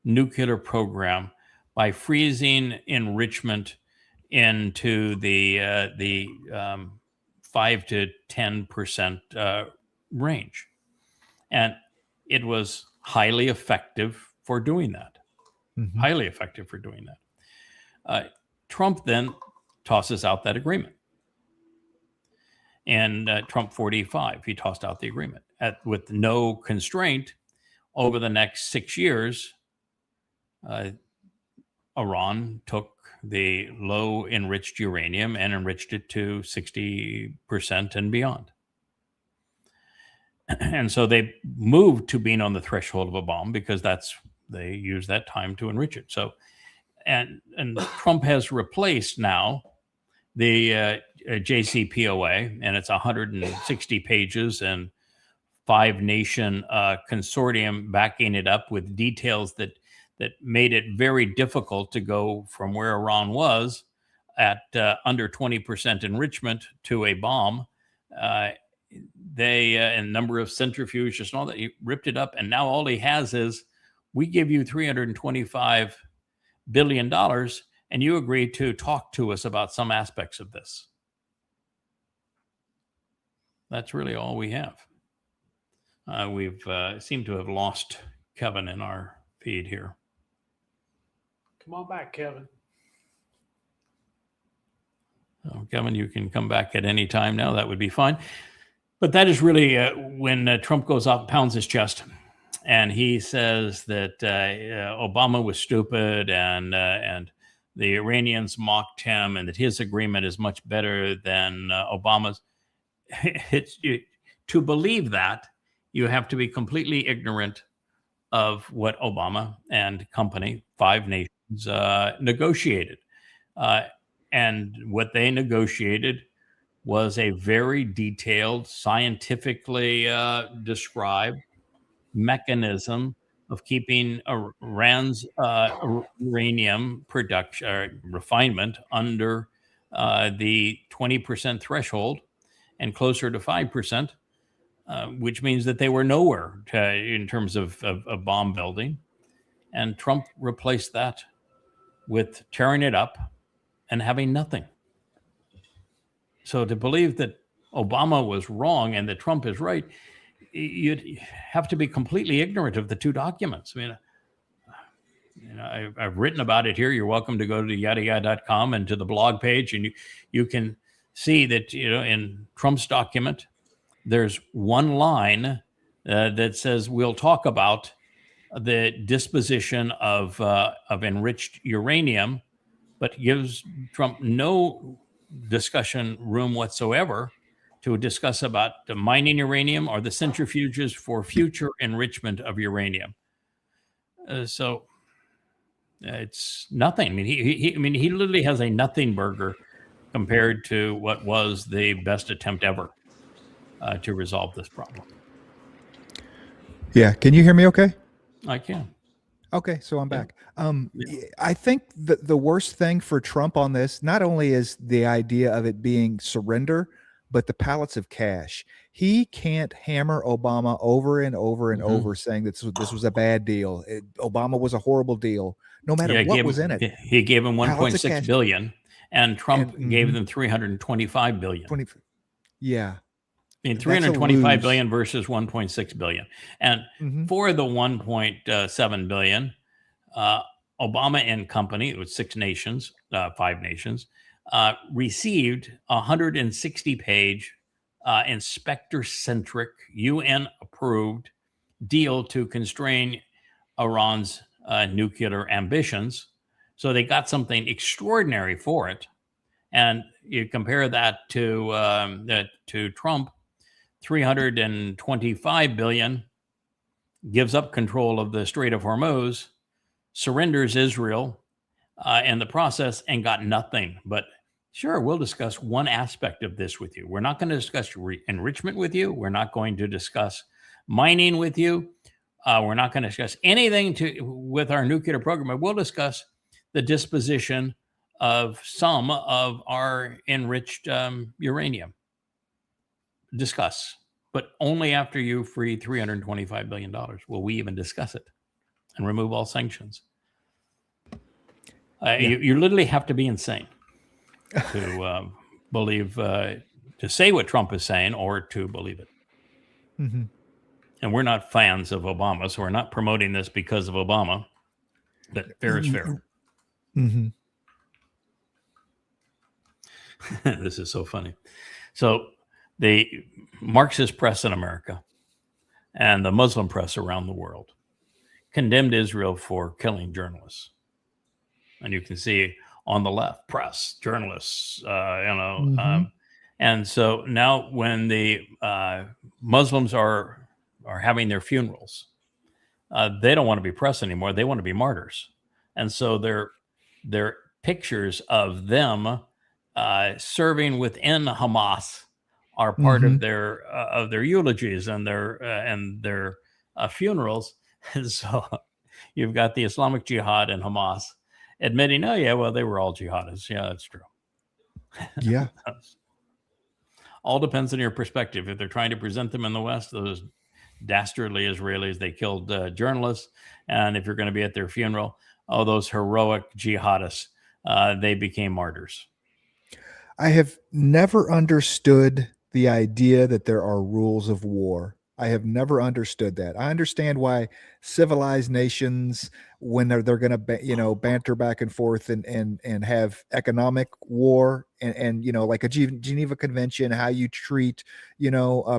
nuclear program by freezing enrichment into the 5 to 10% range. And it was highly effective for doing that. Highly effective for doing that. Trump then tosses out that agreement. and Trump 45. He tossed out the agreement with no constraint. Over the next 6 years, Iran took the low enriched uranium and enriched it to 60% and beyond. And so they moved to being on the threshold of a bomb because they use that time to enrich it. So, and Trump has replaced now the JCPOA, and it's 160 pages and 5-nation consortium backing it up with details that made it very difficult to go from where Iran was at under 20% enrichment to a bomb. They and number of centrifuges and all that, he ripped it up, and now all he has is, we give you $325 billion, and you agree to talk to us about some aspects of this. That's really all we have. We've seemed to have lost Kevin in our feed here. Come on back, Kevin. So, Kevin, you can come back at any time now. That would be fine. But that is really when Trump goes off and pounds his chest, and he says that Obama was stupid and the Iranians mocked him, and that his agreement is much better than Obama's. To believe that, you have to be completely ignorant of what Obama and company, 5 nations, negotiated. And what they negotiated was a very detailed, scientifically described mechanism of keeping Iran's uranium production refinement under the 20% threshold and closer to 5%, which means that they were nowhere in terms of bomb building. And Trump replaced that with tearing it up and having nothing. So to believe that Obama was wrong and that Trump is right, you'd have to be completely ignorant of the two documents. I mean, I've written about it here. You're welcome to go to yadayada.com and to the blog page, and you can see that, in Trump's document, there's one line that says we'll talk about the disposition of enriched uranium, but gives Trump no discussion room whatsoever to discuss about the mining uranium or the centrifuges for future enrichment of uranium. So it's nothing. I mean, he literally has a nothing burger compared to what was the best attempt ever to resolve this problem. Yeah. Can you hear me okay? I can. Okay, so I'm back. I think the worst thing for Trump on this, not only is the idea of it being surrender, but the pallets of cash. He can't hammer Obama over and over and over saying that this was a bad deal. Obama was a horrible deal, no matter what was in it. He gave him 1.6 billion, and Trump gave them 325 billion. Yeah. I mean, 325 billion versus 1.6 billion. And for the 1.7 billion, Obama and company, it was 6 nations, 5 nations, received a 160-page inspector-centric, UN-approved deal to constrain Iran's nuclear ambitions. So they got something extraordinary for it. And you compare that to Trump, 325 billion, gives up control of the Strait of Hormuz, surrenders Israel in the process, and got nothing. But sure, we'll discuss one aspect of this with you. We're not going to discuss enrichment with you. We're not going to discuss mining with you. We're not going to discuss anything with our nuclear program. But we'll discuss the disposition of some of our enriched uranium. Discuss, but only after you free $325 billion will we even discuss it and remove all sanctions. You literally have to be insane to believe, to say what Trump is saying or to believe it. And we're not fans of Obama, so we're not promoting this because of Obama, but fair is fair. This is so funny. So the Marxist press in America and the Muslim press around the world condemned Israel for killing journalists. And you can see on the left, press, journalists, and so now when the Muslims are having their funerals, they don't want to be press anymore. They want to be martyrs. And so their pictures of them serving within Hamas are part of their eulogies and their funerals. And so you've got the Islamic Jihad and Hamas admitting, oh yeah, well, they were all jihadists. Yeah, that's true. Yeah. All depends on your perspective. If they're trying to present them in the West, those dastardly Israelis, they killed journalists. And if you're going to be at their funeral, oh, those heroic jihadists, they became martyrs. I have never understood the idea that there are rules of war. I have never understood that. I understand why civilized nations, when they're going to banter back and forth and have economic war and like a Geneva Convention, how you treat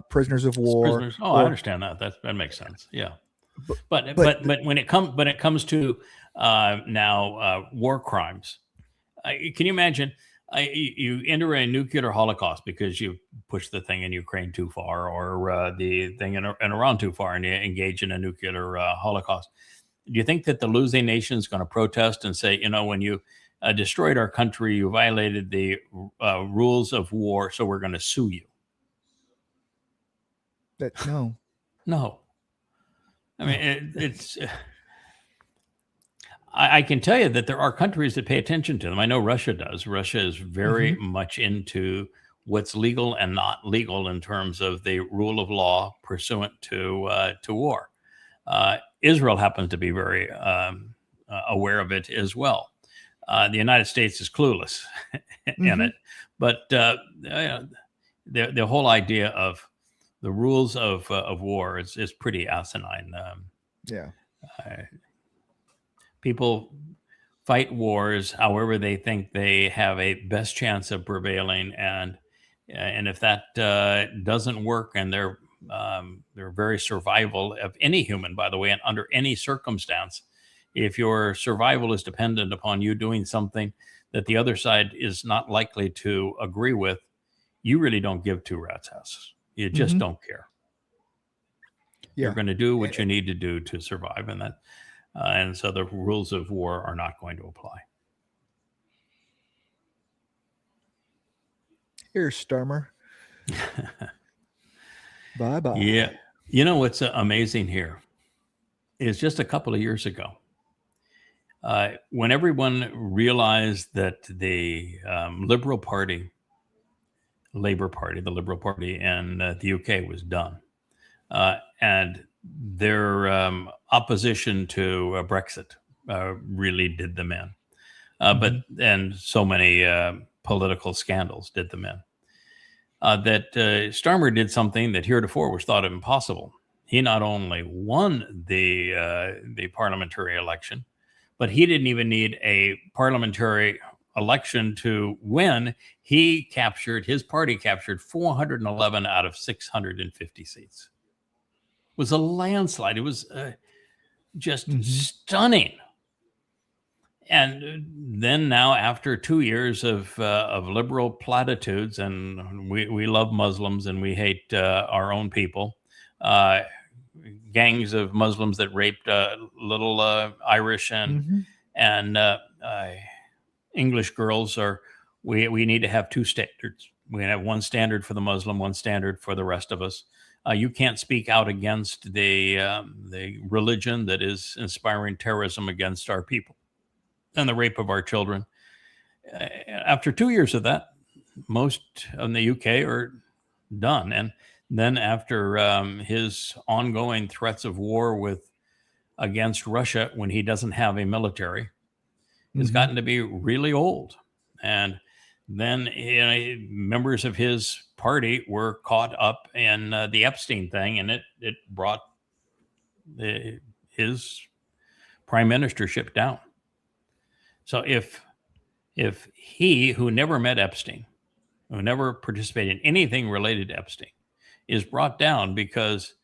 prisoners of war. Prisoners. Oh, I understand that. That makes sense. Yeah, but when it comes to now war crimes, can you imagine? You enter a nuclear holocaust because you pushed the thing in Ukraine too far, or the thing in Iran too far, and you engage in a nuclear holocaust. Do you think that the losing nation is going to protest and say, when you destroyed our country, you violated the rules of war, so we're going to sue you? No. I mean, it's. I can tell you that there are countries that pay attention to them. I know Russia does. Russia is very much into what's legal and not legal in terms of the rule of law pursuant to war. Israel happens to be very aware of it as well. The United States is clueless in it, but the whole idea of the rules of war is pretty asinine. People fight wars however they think they have a best chance of prevailing, and if that doesn't work, and their very survival of any human, by the way, and under any circumstance, if your survival is dependent upon you doing something that the other side is not likely to agree with, you really don't give two rat's asses. You just don't care. You're going to do what you need to do to survive, and so the rules of war are not going to apply. Here, Starmer. Bye-bye. Yeah. What's amazing here is just a couple of years ago, when everyone realized that the Labour Party in the UK was done, and their opposition to Brexit really did them in. And so many political scandals did them in. That Starmer did something that heretofore was thought impossible. He not only won the parliamentary election, but he didn't even need a parliamentary election to win. His party captured 411 out of 650 seats. It was a landslide. It was just stunning. And then now, after 2 years of liberal platitudes, and we love Muslims and we hate our own people, gangs of Muslims that raped little Irish and English girls, we need to have two standards. We have one standard for the Muslim, one standard for the rest of us. You can't speak out against the religion that is inspiring terrorism against our people and the rape of our children. After 2 years of that, most in the UK are done. And then after his ongoing threats of war against Russia, when he doesn't have a military, has gotten to be really old. And then members of his party were caught up in the Epstein thing, and it brought his prime ministership down. So if he, who never met Epstein, who never participated in anything related to Epstein, is brought down because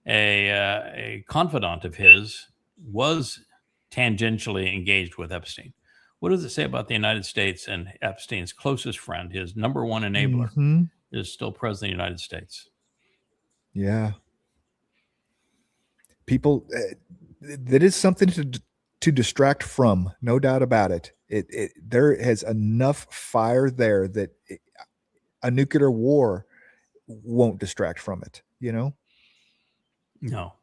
a confidant of his was tangentially engaged with Epstein. What does it say about the United States and Epstein's closest friend, his number one enabler, Mhm. is still president of the United States? Yeah. People, that is something to distract from, no doubt about it. There has enough fire there that a nuclear war won't distract from it, you know? No.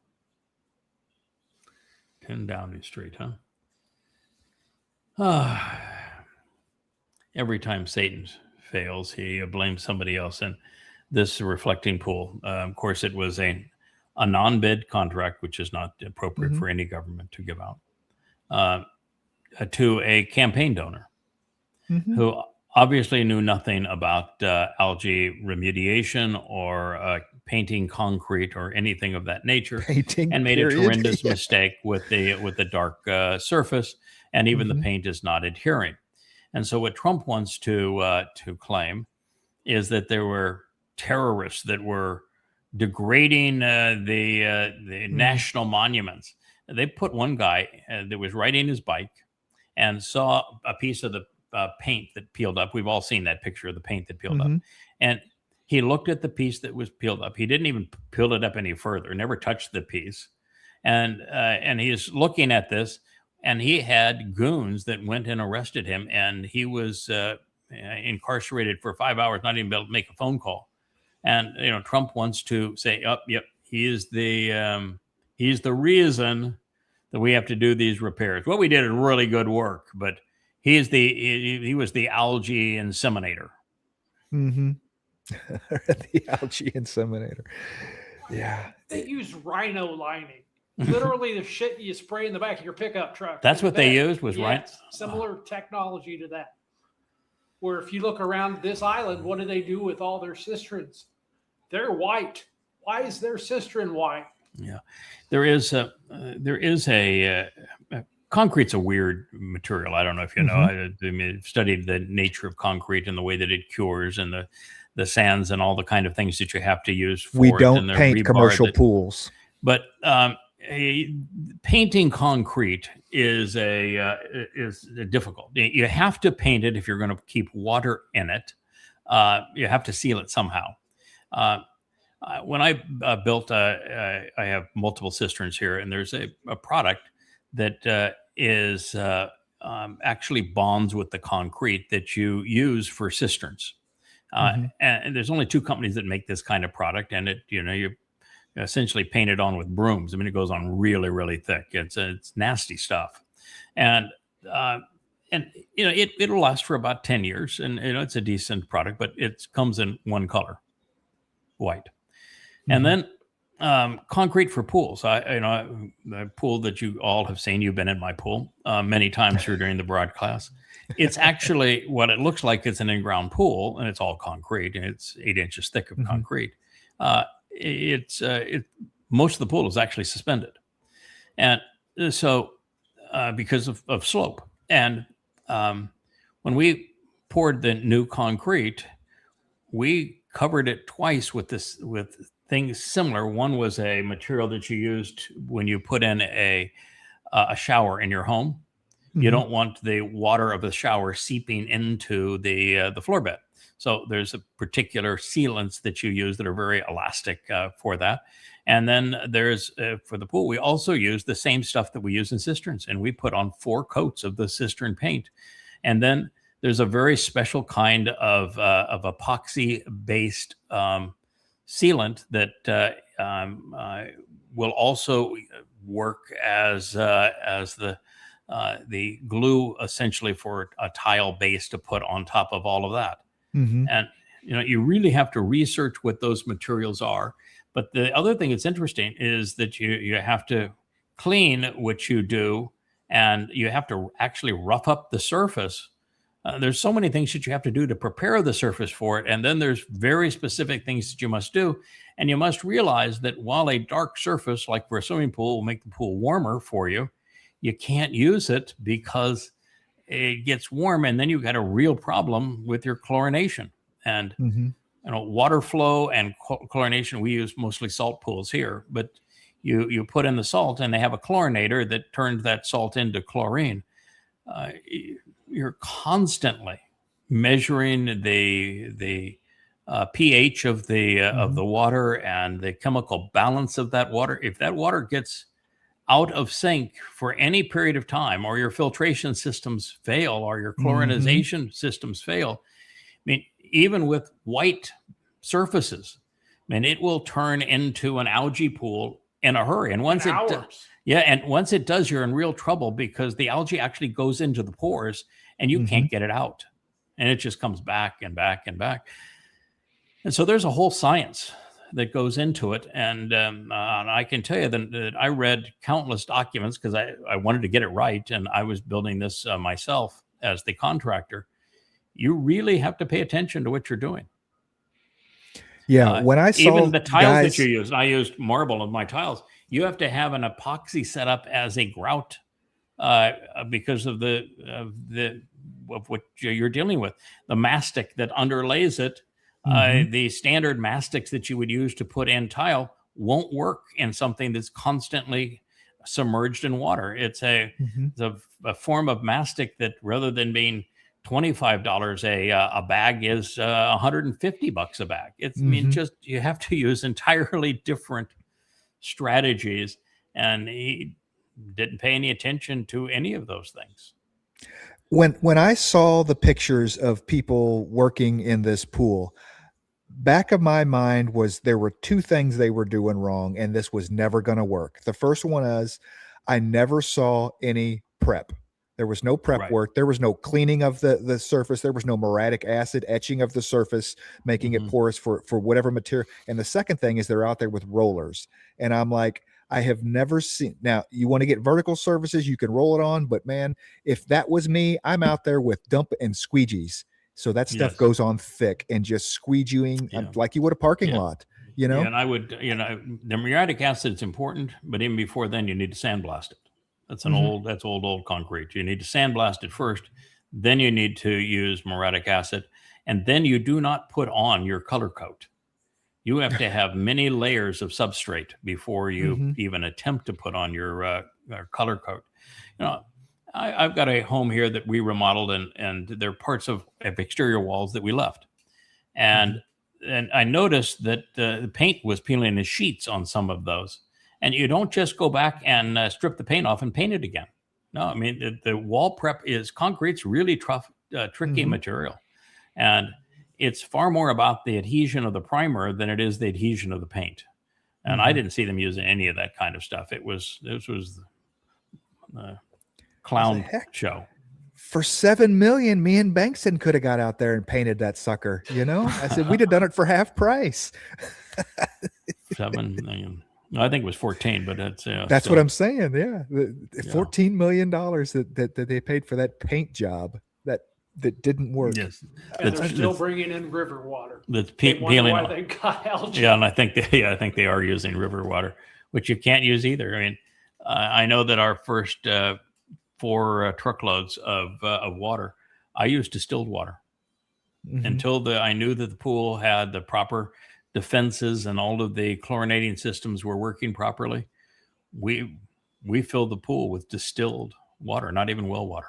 10 Downing Street, huh? Every time Satan fails, he blames somebody else. And this reflecting pool, of course, it was a non-bid contract, which is not appropriate for any government to give out, to a campaign donor who obviously knew nothing about algae remediation or painting concrete or anything of that nature, Painting, and made a period. tremendous mistake with the dark surface, and even the paint is not adhering. And so what Trump wants to claim is that there were terrorists that were degrading the national monuments. They put one guy that was riding his bike and saw a piece of the paint that peeled up. We've all seen that picture of the paint that peeled up. And he looked at the piece that was peeled up. He didn't even peel it up any further, never touched the piece. And he's looking at this, and he had goons that went and arrested him, and he was incarcerated for 5 hours, not even able to make a phone call. And Trump wants to say, "Oh, yep, he's the reason that we have to do these repairs. What we did is really good work, but he was the algae inseminator." The algae inseminator. Yeah. They use rhino lining. Literally the shit you spray in the back of your pickup truck. That's what they used was rhino. Similar technology to that. Where if you look around this island, what do they do with all their cisterns? They're white. Why is their cistern white? Yeah, there is a concrete's a weird material. I don't know if you know. I've studied the nature of concrete and the way that it cures, and the sands and all the kind of things that you have to use for we it. don't And the paint rebar commercial pools. But painting concrete is difficult. You have to paint it if you're going to keep water in it. You have to seal it somehow. When I built, I have multiple cisterns here, and there's a product that is actually bonds with the concrete that you use for cisterns. And there's only two companies that make this kind of product, and you essentially paint it on with brooms. I mean, it goes on really, really thick. It's nasty stuff, and it'll last for about 10 years, and it's a decent product, but it comes in one color, white. And then concrete for pools. The pool that you all have seen, you've been in my pool many times here during the broadcast. It's actually what it looks like. It's an in-ground pool, and it's all concrete, and it's 8 inches thick of concrete. Most of the pool is actually suspended, and so because of slope. And when we poured the new concrete, we covered it twice with things similar. One was a material that you used when you put in a shower in your home. You don't want the water of the shower seeping into the floor bed. So there's a particular sealants that you use that are very elastic for that. And then there's, for the pool, we also use the same stuff that we use in cisterns, and we put on 4 coats of the cistern paint. And then there's a very special kind of epoxy-based sealant that will also work as the glue, essentially, for a tile base to put on top of all of that. And you really have to research what those materials are. But the other thing that's interesting is that you have to clean what you do, and you have to actually rough up the surface. There's so many things that you have to do to prepare the surface for it. And then there's very specific things that you must do. And you must realize that while a dark surface, like for a swimming pool, will make the pool warmer for you, you can't use it because it gets warm, and then you've got a real problem with your chlorination. And Mm-hmm. water flow and chlorination, we use mostly salt pools here, but you put in the salt and they have a chlorinator that turns that salt into chlorine. You're constantly measuring the pH of the water and the chemical balance of that water. If that water gets out of sync for any period of time, or your filtration systems fail, or your chlorinization systems fail, I mean, even with white surfaces, I mean, it will turn into an algae pool in a hurry. And once once it does, you're in real trouble, because the algae actually goes into the pores and you can't get it out. And it just comes back and back and back. And so there's a whole science that goes into it. And I can tell you that I read countless documents, because I wanted to get it right. And I was building this myself as the contractor. You really have to pay attention to what you're doing. Yeah, when I saw even the tiles that you use, I used marble in my tiles. You have to have an epoxy set up as a grout because of what you're dealing with. The mastic that underlays it, the standard mastics that you would use to put in tile won't work in something that's constantly submerged in water. It's a form of mastic that, rather than being $25 a bag, is $150 a bag. It's I mean, just you have to use entirely different strategies, and he didn't pay any attention to any of those things. When I saw the pictures of people working in this pool, back of my mind was there were two things they were doing wrong, and this was never going to work. The first one is I never saw any prep. There was no prep work. There was no cleaning of the surface. There was no muriatic acid etching of the surface, making it porous for whatever material. And the second thing is they're out there with rollers. And I'm like, I have never seen. Now, you want to get vertical surfaces, you can roll it on. But man, if that was me, I'm out there with dump and squeegees. So that stuff goes on thick and just squeeging like you would a parking lot. You know? And I would, the muriatic acid is important, but even before then, you need to sandblast it. That's old concrete. You need to sandblast it first. Then you need to use muriatic acid. And then you do not put on your color coat. You have to have many layers of substrate before you even attempt to put on your color coat. I've got a home here that we remodeled, and there are parts of exterior walls that we left. And I noticed that the paint was peeling in sheets on some of those. And you don't just go back and strip the paint off and paint it again. No, I mean, the wall prep concrete's really tricky material. And it's far more about the adhesion of the primer than it is the adhesion of the paint. And I didn't see them using any of that kind of stuff. This was the clown show. For $7 million, me and Bankson could have got out there and painted that sucker. I said, we'd have done it for half price. $7 million. I think it was 14, but that's what I'm saying. Yeah. $14 million that they paid for that paint job that didn't work. Yes. And they're still bringing in river water. That's peeling. Why they got algae. Yeah. And I think they are using river water, which you can't use either. I mean, I know that our first 4 truckloads of water, I used distilled water until I knew that the pool had the proper defenses and all of the chlorinating systems were working properly. We filled the pool with distilled water, not even well water.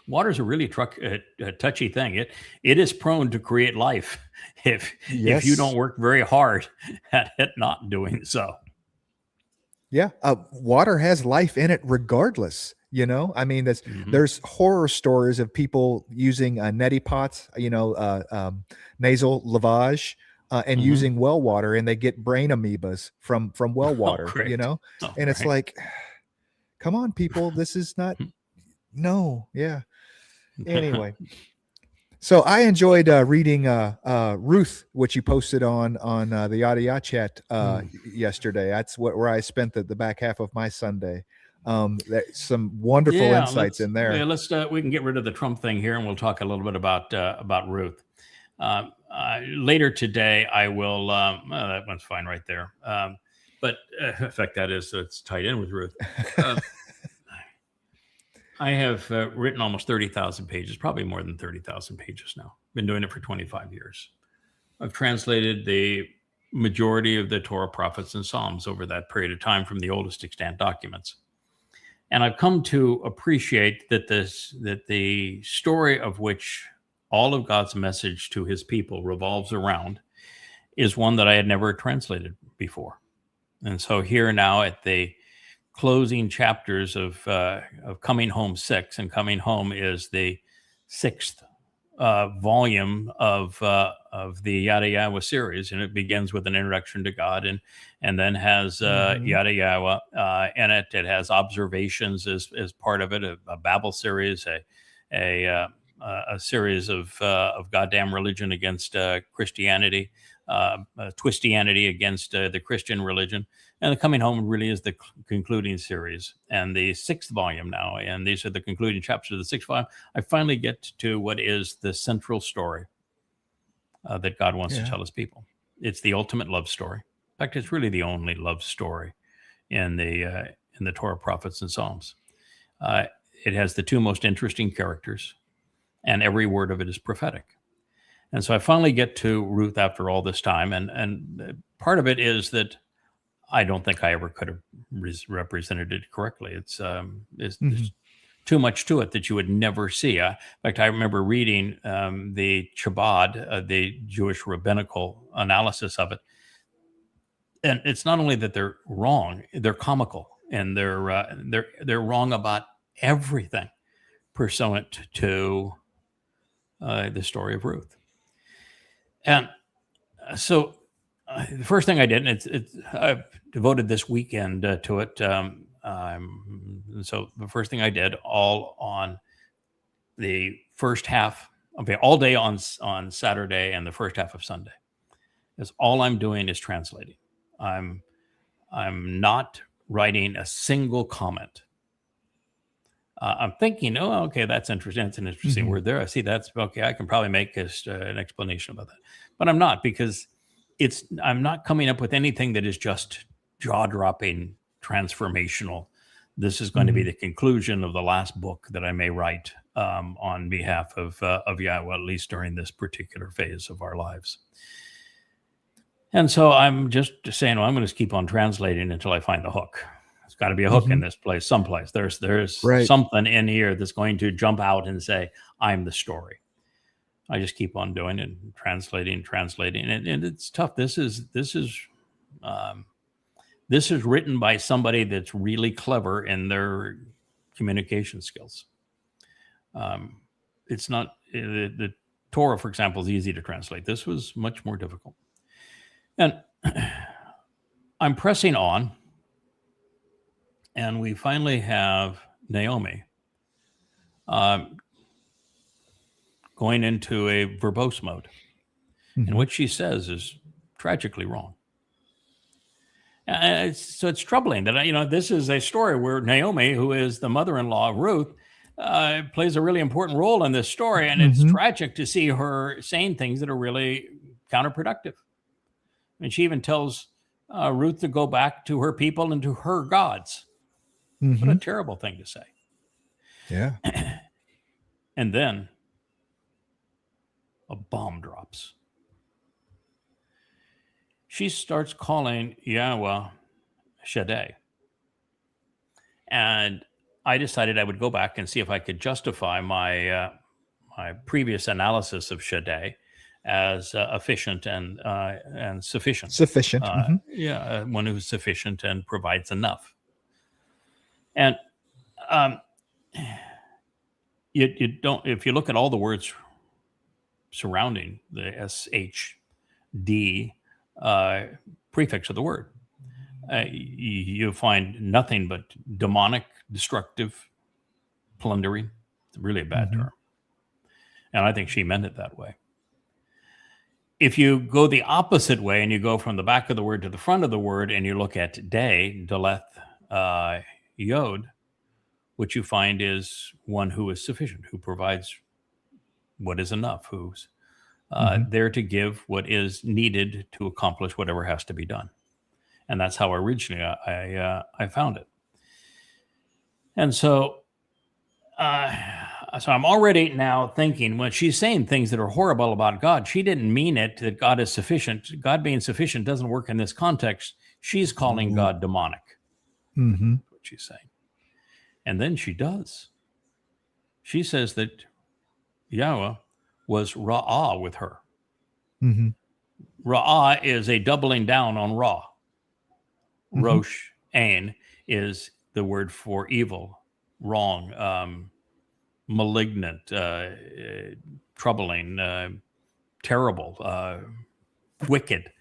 Water is a really touchy thing. It is prone to create life if you don't work very hard at it not doing so. Yeah, water has life in it regardless. I mean, there's horror stories of people using neti pots, nasal lavage, and using well water, and they get brain amoebas from well water. And it's like, come on, people, this is not. Anyway, so I enjoyed reading Ruth, which you posted on the Audio Chat yesterday. That's where I spent the back half of my Sunday. Some wonderful insights in there. Yeah, we can get rid of the Trump thing here, and we'll talk a little bit about Ruth. Later today, I will. That one's fine right there. But in fact, it's tied in with Ruth. I have written almost 30,000 pages, probably more than 30,000 pages now. Been doing it for 25 years. I've translated the majority of the Torah, prophets, and Psalms over that period of time from the oldest extant documents. And I've come to appreciate that the story of which all of God's message to his people revolves around is one that I had never translated before. And so here now at the closing chapters of Coming Home 6, and Coming Home is the sixth volume of the Yada Yahweh series, and it begins with an introduction to God, and then has Yada Yahweh in it. It has observations as part of it, a Babel series, a series of goddamn religion against Christianity, Twistianity against the Christian religion. And the Coming Home really is the concluding series, and the sixth volume now. And these are the concluding chapters of the sixth volume. I finally get to what is the central story that God wants to tell his people. It's the ultimate love story. In fact, it's really the only love story in the Torah, prophets, and Psalms. It has the two most interesting characters, and every word of it is prophetic. And so I finally get to Ruth after all this time, and part of it is that I don't think I ever could have represented it correctly. There's too much to it that you would never see. In fact, I remember reading the Chabad, the Jewish rabbinical analysis of it, and it's not only that they're wrong; they're comical, and they're wrong about everything pursuant to the story of Ruth. And so the first thing I did, and I've devoted this weekend to it. So the first thing I did, all on the first half, all day on Saturday and the first half of Sunday, is all I'm doing is translating. I'm not writing a single comment. I'm thinking, oh, okay, that's interesting. It's an interesting word there. I see that's okay. I can probably make an explanation about that, but I'm not, because I'm not coming up with anything that is just jaw-dropping, transformational. This is going to be the conclusion of the last book that I may write on behalf of Yahweh, at least during this particular phase of our lives. And so I'm just saying, well, I'm going to keep on translating until I find the hook. There's got to be a hook in this place, someplace. There's something in here that's going to jump out and say, I'm the story. I just keep on doing it, translating, and it's tough. This is written by somebody that's really clever in their communication skills. It's not the Torah, for example, is easy to translate. This was much more difficult, and I'm pressing on, and we finally have Naomi going into a verbose mode. And what she says is tragically wrong. So it's troubling that, this is a story where Naomi, who is the mother-in-law of Ruth, plays a really important role in this story. And it's tragic to see her saying things that are really counterproductive. And she even tells Ruth to go back to her people and to her gods. What a terrible thing to say. Yeah. And then a bomb drops. She starts calling Yahweh Shaddai. And I decided I would go back and see if I could justify my previous analysis of Shaddai as efficient and sufficient. Sufficient. One who's sufficient and provides enough. And you don't, if you look at all the words surrounding the SHD prefix of the word, you find nothing but demonic, destructive, plundering. It's really a bad term. And I think she meant it that way. If you go the opposite way and you go from the back of the word to the front of the word and you look at day, Daleth, Yod, what you find is one who is sufficient, who provides what is enough, who's there to give what is needed to accomplish whatever has to be done. And that's how originally I found it. And so So I'm already now thinking when she's saying things that are horrible about God, she didn't mean it that God is sufficient. God being sufficient doesn't work in this context. She's calling God demonic. Mm-hmm. What she's saying. And then she does. She says that Yahweh was Ra'ah with her. Mm-hmm. Ra'ah is a doubling down on Ra. Mhm. Rosh Ain is the word for evil, wrong, malignant, troubling, terrible, wicked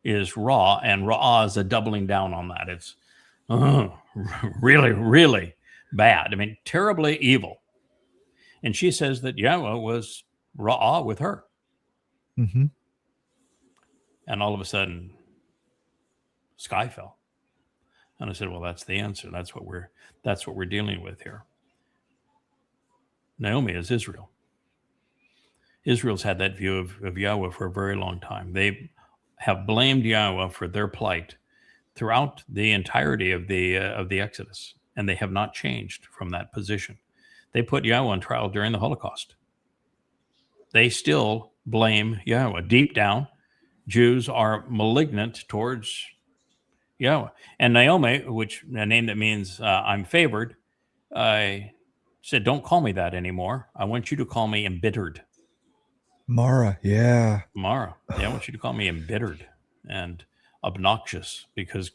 is Ra, and Ra'ah is a doubling down on that. It's really, really bad. I mean, terribly evil. And she says that Yahweh was Ra'ah with her. Mm-hmm. And all of a sudden, sky fell. And I said, well, that's the answer. That's what we're dealing with here. Naomi is Israel. Israel's had that view of Yahweh for a very long time. They have blamed Yahweh for their plight throughout the entirety of the Exodus, and they have not changed from that position. They put Yahweh on trial during the Holocaust. They still blame Yahweh. Deep down, Jews are malignant towards Yahweh. And Naomi, which a name that means I'm favored, said, don't call me that anymore. I want you to call me embittered. Mara, yeah. Mara, yeah, I want you to call me embittered and obnoxious because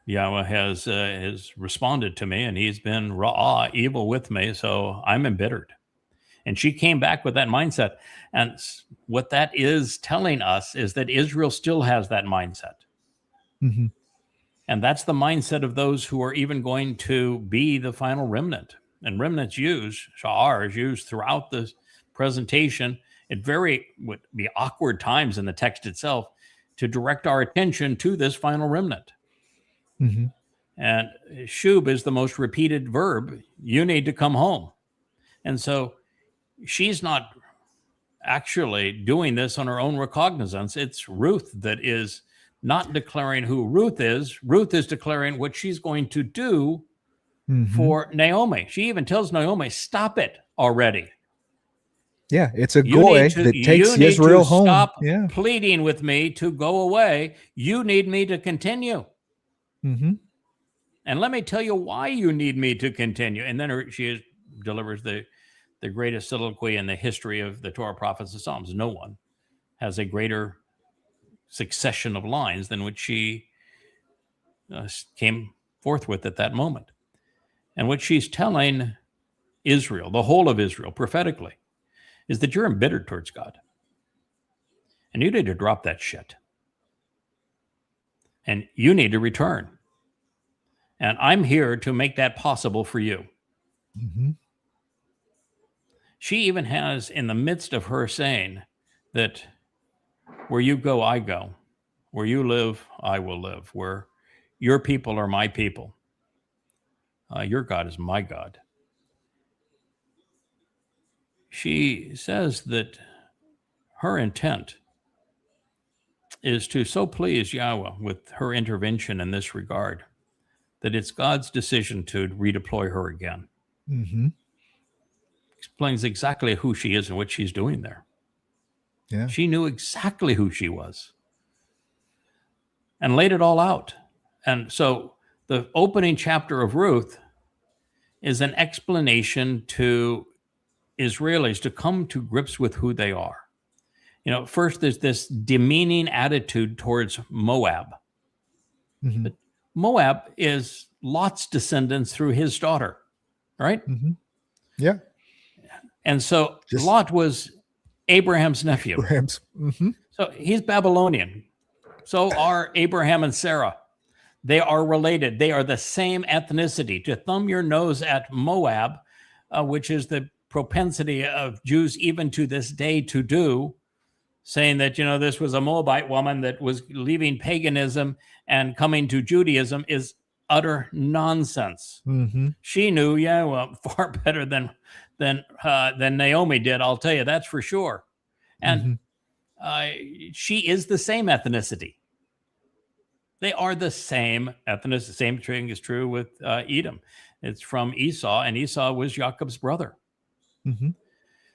Yahweh has responded to me and he's been Ra'ah, evil with me, so I'm embittered. And she came back with that mindset. And what that is telling us is that Israel still has that mindset. Mm-hmm. And that's the mindset of those who are even going to be the final remnant. And remnants sha'ar is used throughout the presentation at would be awkward times in the text itself to direct our attention to this final remnant. Mm-hmm. And shub is the most repeated verb. You need to come home. And so she's not actually doing this on her own recognizance. It's Ruth that is not declaring who Ruth is. Ruth is declaring what she's going to do for Naomi. She even tells Naomi, stop it already. Yeah, it's a goy that takes Israel home. Stop pleading with me to go away. You need me to continue. Mm-hmm. And let me tell you why you need me to continue. And then she delivers the greatest soliloquy in the history of the Torah, prophets, and Psalms. No one has a greater succession of lines than what she came forth with at that moment. And what she's telling Israel, the whole of Israel, prophetically, is that you're embittered towards God. And you need to drop that shit. And you need to return. And I'm here to make that possible for you. Mm-hmm. She even has, in the midst of her saying that where you go, I go. Where you live, I will live. Where your people are my people. Your God is my God. She says that her intent is to so please Yahweh with her intervention in this regard that it's God's decision to redeploy her again. Mm-hmm. Explains exactly who she is and what she's doing there. Yeah. She knew exactly who she was and laid it all out. And so the opening chapter of Ruth is an explanation to Israelis to come to grips with who they are. You know, first there's this demeaning attitude towards Moab. Mm-hmm. But Moab is Lot's descendants through his daughter, right? Mm-hmm. Yeah. And so Lot was Abraham's nephew. Mm-hmm. So he's Babylonian. So are Abraham and Sarah. They are related. They are the same ethnicity. To thumb your nose at Moab, which is the propensity of Jews even to this day to do, saying that, you know, this was a Moabite woman that was leaving paganism and coming to Judaism is utter nonsense. Mm-hmm. She knew Yahweh far better than Naomi did. I'll tell you, that's for sure. And she is the same ethnicity. They are the same ethnicity. The same thing is true with Edom. It's from Esau, and Esau was Jacob's brother. Mm-hmm.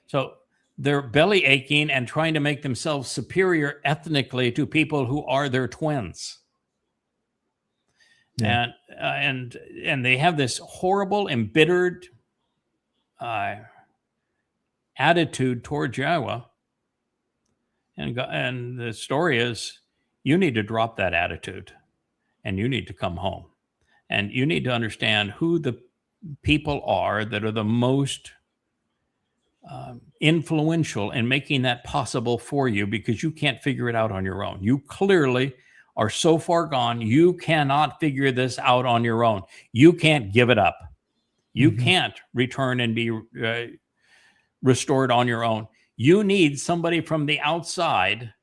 So they're belly aching and trying to make themselves superior ethnically to people who are their twins. Yeah. And they have this horrible, embittered attitude toward Yahweh. And the story is, you need to drop that attitude, and you need to come home, and you need to understand who the people are that are the most influential in making that possible for you, because you can't figure it out on your own. You clearly are so far gone, you cannot figure this out on your own. You can't give it up. You can't return and be restored on your own. You need somebody from the outside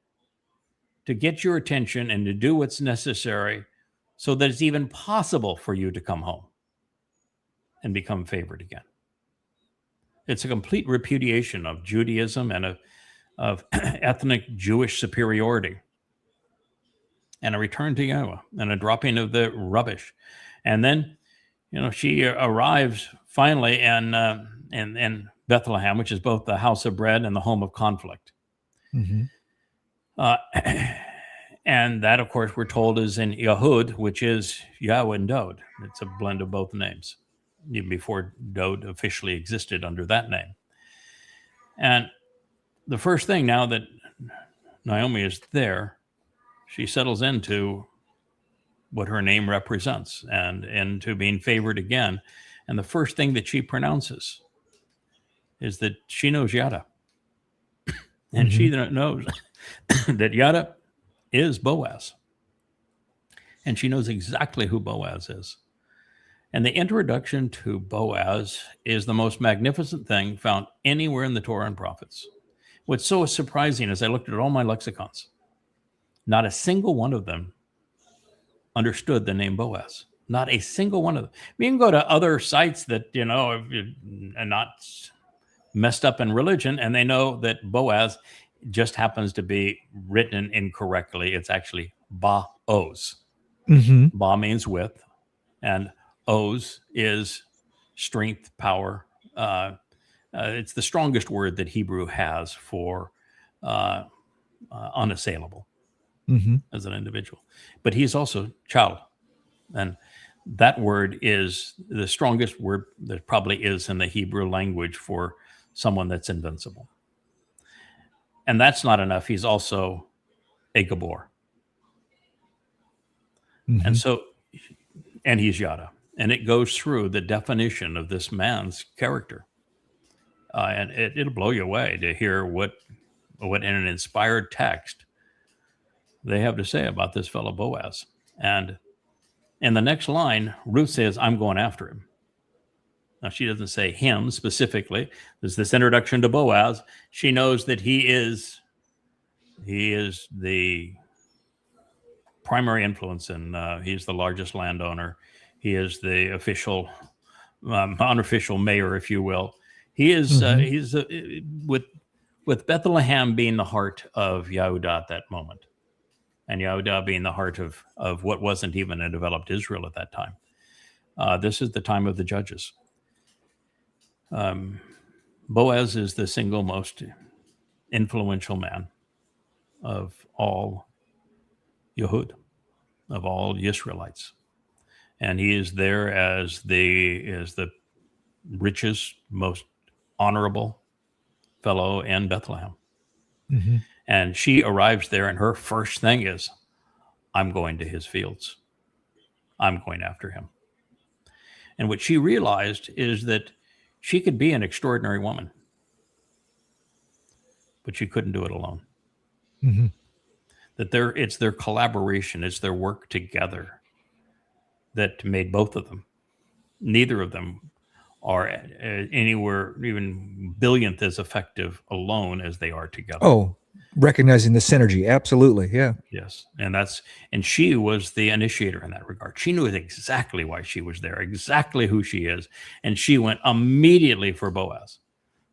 to get your attention and to do what's necessary so that it's even possible for you to come home and become favored again. It's a complete repudiation of Judaism and of ethnic Jewish superiority, and a return to Yahweh and a dropping of the rubbish. And then, she arrives finally in Bethlehem, which is both the house of bread and the home of conflict. Mm-hmm. And that, of course, we're told is in Yahud, which is Yahweh and Dod. It's a blend of both names, even before Dod officially existed under that name. And the first thing, now that Naomi is there, she settles into what her name represents and into being favored again. And the first thing that she pronounces is that she knows Yada. And she knows that Yada is Boaz. And she knows exactly who Boaz is. And the introduction to Boaz is the most magnificent thing found anywhere in the Torah and prophets. What's so surprising is I looked at all my lexicons. Not a single one of them understood the name Boaz. Not a single one of them. You can go to other sites that, are not messed up in religion, and they know that Boaz just happens to be written incorrectly. It's actually Ba-Oz. Ba means with, and Oz is strength, power. It's the strongest word that Hebrew has for unassailable as an individual. But he's also child. And that word is the strongest word that probably is in the Hebrew language for someone that's invincible. And that's not enough. He's also a Gabor. And so, and he's Yada. And it goes through the definition of this man's character. And it'll blow you away to hear what in an inspired text they have to say about this fellow Boaz. And in the next line, Ruth says, I'm going after him. Now, she doesn't say him specifically. There's this introduction to Boaz. She knows that he is the primary influence, and he's the largest landowner. He is the official, unofficial mayor, if you will. He is with Bethlehem being the heart of Yehudah at that moment, and Yehudah being the heart of what wasn't even a developed Israel at that time. This is the time of the judges. Boaz is the single most influential man of all Yehud, of all Israelites. And he is there as the richest, most honorable fellow in Bethlehem. And she arrives there, and her first thing is, I'm going to his fields. I'm going after him. And what she realized is that she could be an extraordinary woman, but she couldn't do it alone. That it's their collaboration, it's their work together that made both of them. Neither of them are anywhere even billionth as effective alone as they are together. Oh, recognizing the synergy. Absolutely. Yeah. Yes. And she was the initiator in that regard. She knew exactly why she was there, exactly who she is. And she went immediately for Boaz.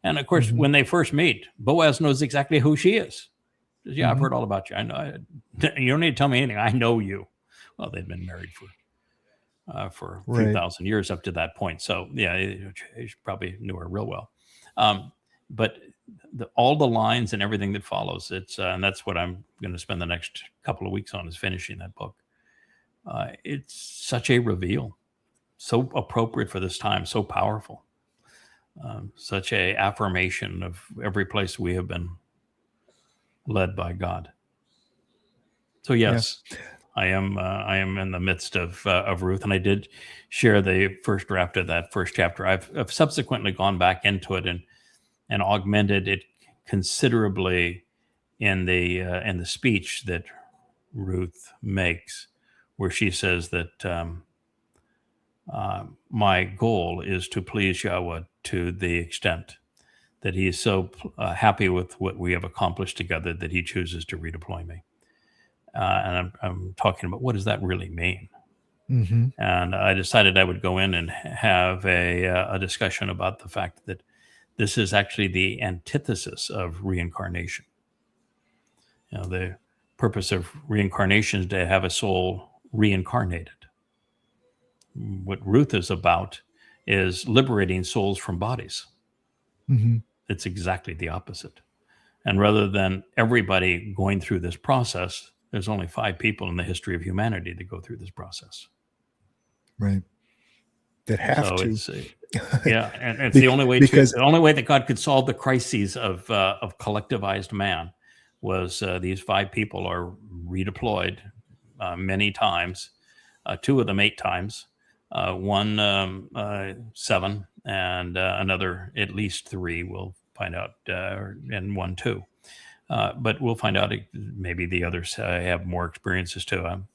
And of course, when they first meet, Boaz knows exactly who she is. Says, yeah, I've heard all about you. I know. You don't need to tell me anything. I know you. Well, they'd been married for a Right. few thousand years up to that point. So yeah, he probably knew her real well. But all the lines and everything that follows, it's and that's what I'm going to spend the next couple of weeks on, is finishing that book. It's such a reveal, so appropriate for this time, so powerful, such a affirmation of every place we have been led by God. So yes, I am in the midst of Ruth, and I did share the first draft of that first chapter. I've subsequently gone back into it and augmented it considerably in the speech that Ruth makes, where she says that my goal is to please Yahweh to the extent that he is so happy with what we have accomplished together that he chooses to redeploy me. And I'm talking about, what does that really mean? Mm-hmm. And I decided I would go in and have a discussion about the fact that this is actually the antithesis of reincarnation. You know, the purpose of reincarnation is to have a soul reincarnated. What Ruth is about is liberating souls from bodies. Mm-hmm. It's exactly the opposite. And rather than everybody going through this process, there's only 5 people in the history of humanity that go through this process. Right. That have to. It's, yeah, and it's the only way the only way that God could solve the crises of collectivized man was these 5 people are redeployed many times, 2 of them 8 times, one 7, and another at least 3. We'll find out, and 1 2. But we'll find out. Maybe the others have more experiences too. I'm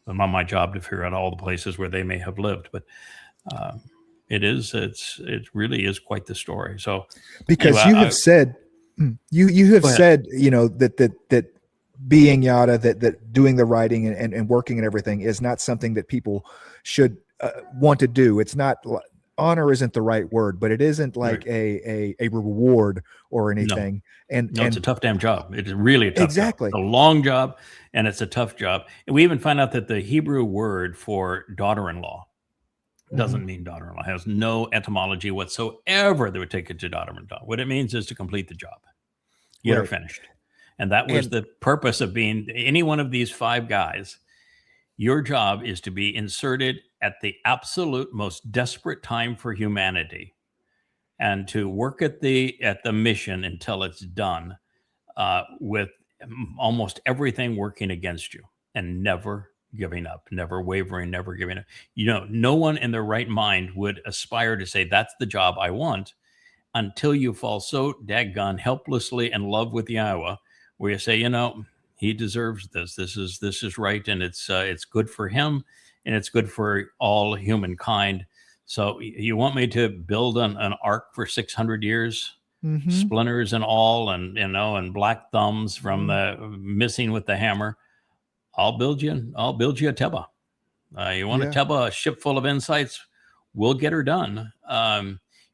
on my job to figure out all the places where they may have lived. But it really is quite the story. So because anyway, you have said that being Yada, that doing the writing and working and everything is not something that people should want to do. It's not. Honor isn't the right word, but it isn't like a reward or anything. And it's a tough damn job. It is really a tough job. It's a long job, and it's a tough job. And we even find out that the Hebrew word for daughter-in-law doesn't mean daughter-in-law. It has no etymology whatsoever that would take it to daughter-in-law. What it means is to complete the job. Get her finished. And that was the purpose of being any one of these 5 guys. Your job is to be inserted at the absolute most desperate time for humanity, and to work at the mission until it's done, with almost everything working against you, and never giving up, never wavering, never giving up. You know, no one in their right mind would aspire to say, that's the job I want, until you fall so daggone helplessly in love with Yahweh, where you say, he deserves this. This is right, and it's good for him, and it's good for all humankind. So you want me to build an ark for 600 years, splinters and all, and black thumbs from the missing with the hammer? I'll build you a Teba. You want a Teba, a ship full of insights? We'll get her done.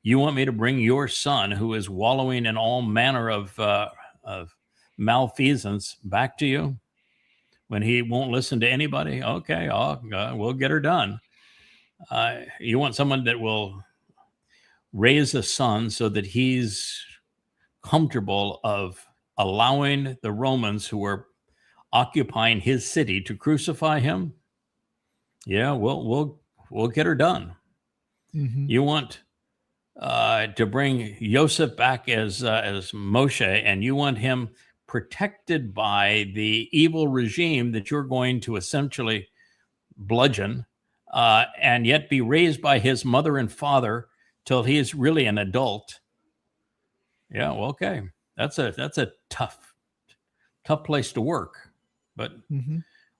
You want me to bring your son, who is wallowing in all manner of malfeasance, back to you when he won't listen to anybody? Okay, we'll get her done. You want someone that will raise a son so that he's comfortable of allowing the Romans who were occupying his city to crucify him? Yeah, we'll get her done. You want to bring Joseph back as Moshe, and you want him protected by the evil regime that you're going to essentially bludgeon, and yet be raised by his mother and father till he is really an adult. Yeah, well, okay, that's a tough place to work, but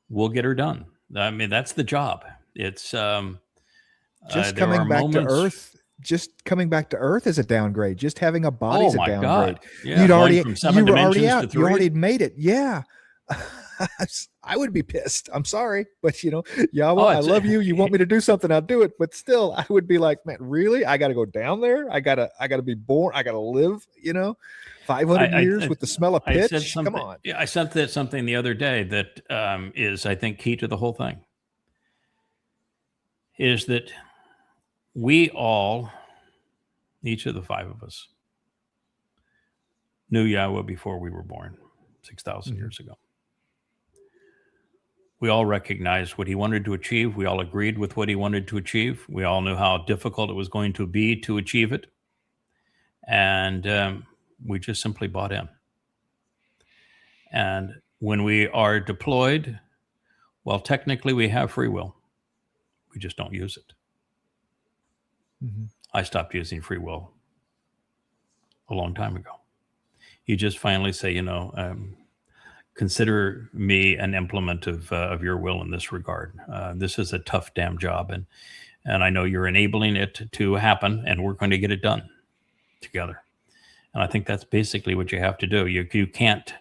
we'll get her done. I mean, that's the job. It's just coming back to Earth. Just coming back to Earth is a downgrade. Just having a body is a downgrade. God. Yeah, you were already out. You already made it. Yeah. I would be pissed. I'm sorry, but Yahweh, I love you. You want me to do something, I'll do it. But still, I would be like, man, really? I got to go down there. I gotta be born. I gotta live. 500 years with the smell of I said pitch. something. Come on. Yeah, I said that something the other day that is, I think, key to the whole thing. Is that we all, each of the 5 of us, knew Yahweh before we were born, 6,000 years ago. We all recognized what he wanted to achieve. We all agreed with what he wanted to achieve. We all knew how difficult it was going to be to achieve it. And we just simply bought in. And when we are deployed, well, technically we have free will. We just don't use it. I stopped using free will a long time ago. You just finally say, consider me an implement of your will in this regard. This is a tough damn job, and I know you're enabling it to happen, and we're going to get it done together. And I think that's basically what you have to do. You can't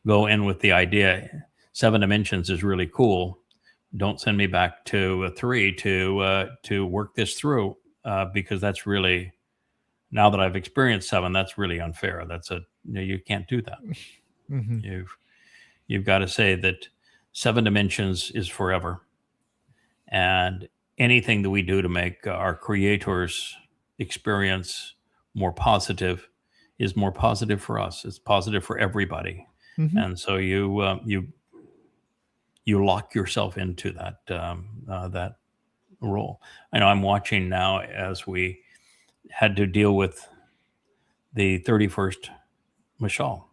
go in with the idea 7 dimensions is really cool. Don't send me back to 3 to work this through, because that's really, now that I've experienced 7, that's really unfair. You can't do that. You've got to say that 7 dimensions is forever, and anything that we do to make our creator's experience more positive is more positive for us. It's positive for everybody. And so you lock yourself into that role. I know I'm watching now as we had to deal with the 31st Mashal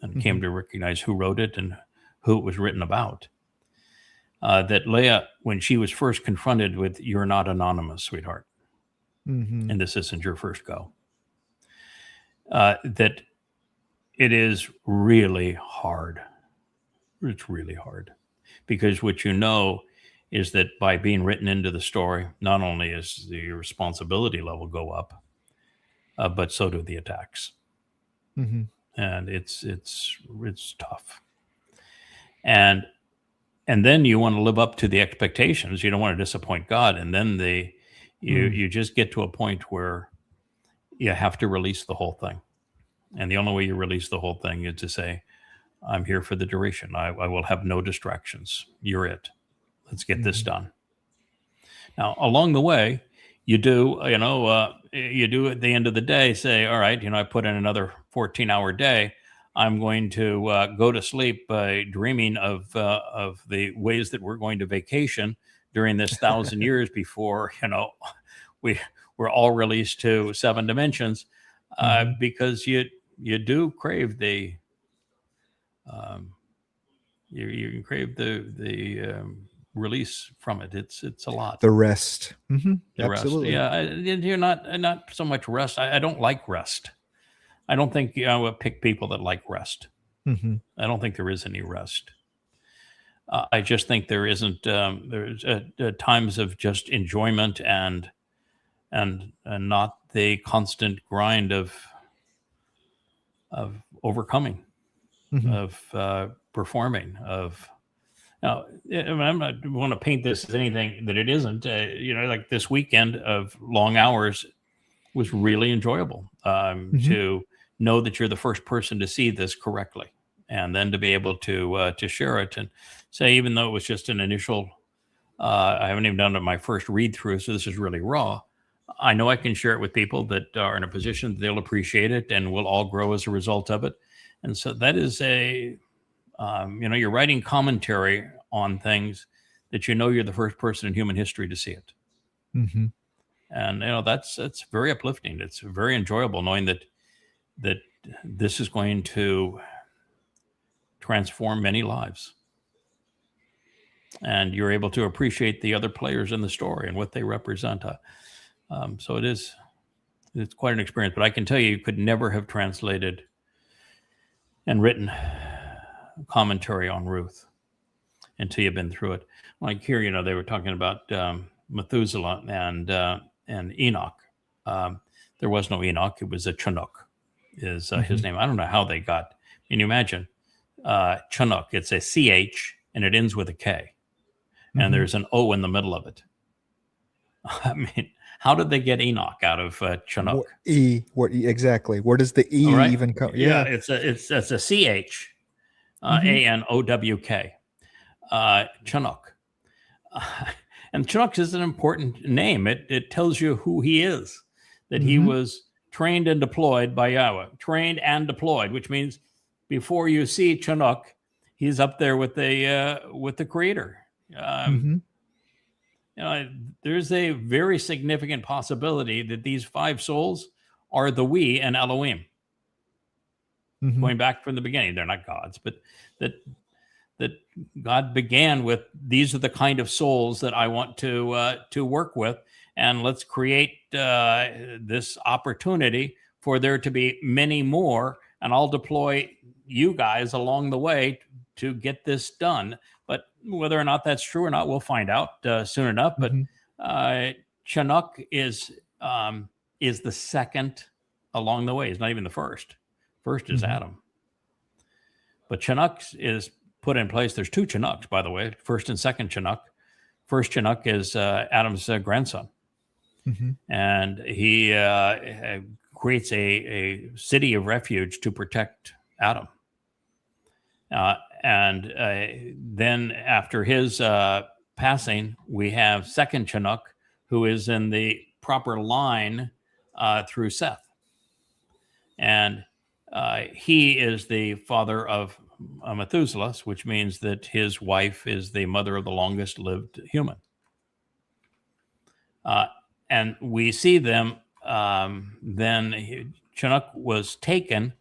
and came to recognize who wrote it and who it was written about. That Leah, when she was first confronted with, "You're not anonymous, sweetheart, and this isn't your first go," that it is really hard. It's really hard, because what you know is that by being written into the story, not only is the responsibility level go up, but so do the attacks. And it's tough. And then you want to live up to the expectations. You don't want to disappoint God. And then you just get to a point where you have to release the whole thing. And the only way you release the whole thing is to say, I'm here for the duration. I will have no distractions. You're it. Let's get this done. Now, along the way, you do at the end of the day, say, all right, I put in another 14-hour day. I'm going to go to sleep dreaming of the ways that we're going to vacation during this 1,000 years before, we're all released to 7 dimensions, because you do crave the you crave the release from it. It's a lot. The rest. The Absolutely. rest. Yeah, you're not so much rest. I don't like rest. I don't think I would pick people that like rest. I don't think there is any rest. I just think there isn't. There's times of just enjoyment and not the constant grind of overcoming, of performing, of. Now, I'm not want to paint this as anything that it isn't. Like this weekend of long hours was really enjoyable. To know that you're the first person to see this correctly, and then to be able to share it and say, even though it was just an initial, I haven't even done my first read through, so this is really raw. I know I can share it with people that are in a position that they'll appreciate it, and we'll all grow as a result of it. And so that is you're writing commentary on things that you're the first person in human history to see it. And that's very uplifting. It's very enjoyable knowing that this is going to transform many lives, and you're able to appreciate the other players in the story and what they represent. So it's quite an experience. But I can tell you could never have translated and written commentary on Ruth until you've been through it. Like here, they were talking about Methuselah and Enoch. There was no Enoch; it was a Chinook. Is his name? I don't know how they got. Can you imagine Chinook? It's a CH and it ends with a K, and there's an O in the middle of it. I mean, How did they get Enoch out of Chinook? Exactly. Where does the E Right. even come? Yeah, it's a CH, ANOWK, Chinook. And Chinook is an important name. It tells you who he is, that he was trained and deployed by Yahweh, trained and deployed, which means before you see Chinook, he's up there with the Creator. There's a very significant possibility that these 5 souls are the we and Elohim. Going back from the beginning, they're not gods, but that God began with, these are the kind of souls that I want to work with, and let's create this opportunity for there to be many more, and I'll deploy you guys along the way to get this done. But whether or not that's true or not, we'll find out soon enough. But Chinook is the second along the way. He's not even the first. First is Adam. But Chinook is put in place. There's 2 Chinooks, by the way, first and second Chinook. First Chinook is Adam's grandson. And he creates a city of refuge to protect Adam. And then after his passing, we have second Chinook, who is in the proper line through Seth. And he is the father of Methuselah, which means that his wife is the mother of the longest lived human. And we see them, then Chinook was taken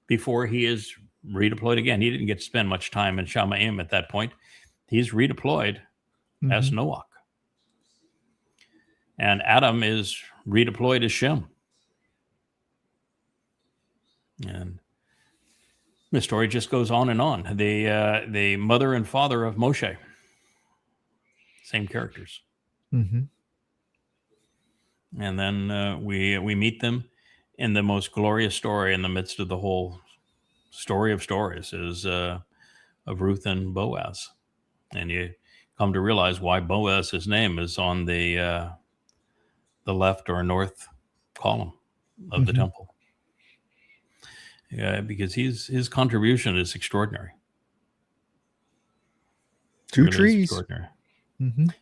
before he is redeployed again. He didn't get to spend much time in Shamayim at that point. He's redeployed as Noach. And Adam is redeployed as Shem. And the story just goes on and on. The mother and father of Moshe, same characters. And then we meet them in the most glorious story in the midst of the whole story of stories is of Ruth and Boaz. And you come to realize why Boaz's name is on the left or north column of the temple. Yeah, because his contribution is extraordinary. 2 trees. Extraordinary.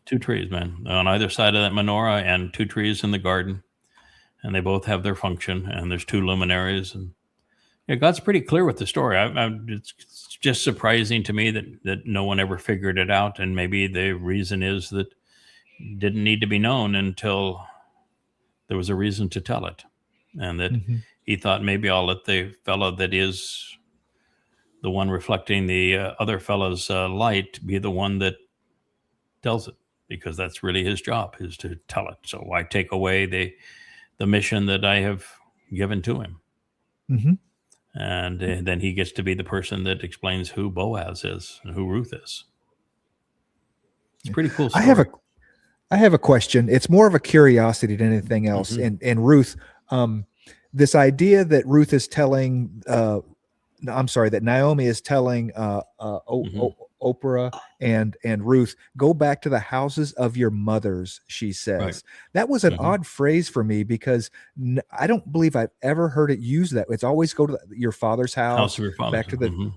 2 trees, man, on either side of that menorah, and 2 trees in the garden, and they both have their function. And there's 2 luminaries, and God's pretty clear with the story. It's just surprising to me that no one ever figured it out, and maybe the reason is that it didn't need to be known until there was a reason to tell it, and that he thought, maybe I'll let the fellow that is the one reflecting the other fellow's light be the one that tells it, because that's really his job, is to tell it. So why take away the mission that I have given to him? And then he gets to be the person that explains who Boaz is and who Ruth is. It's pretty cool story. I have a question. It's more of a curiosity than anything else. And Ruth, this idea that Ruth is telling, that Naomi is telling Oprah and Ruth, go back to the houses of your mothers, she says. Right. That was an odd phrase for me, because I don't believe I've ever heard it used that. It's always go to your father's house of your father. Back to the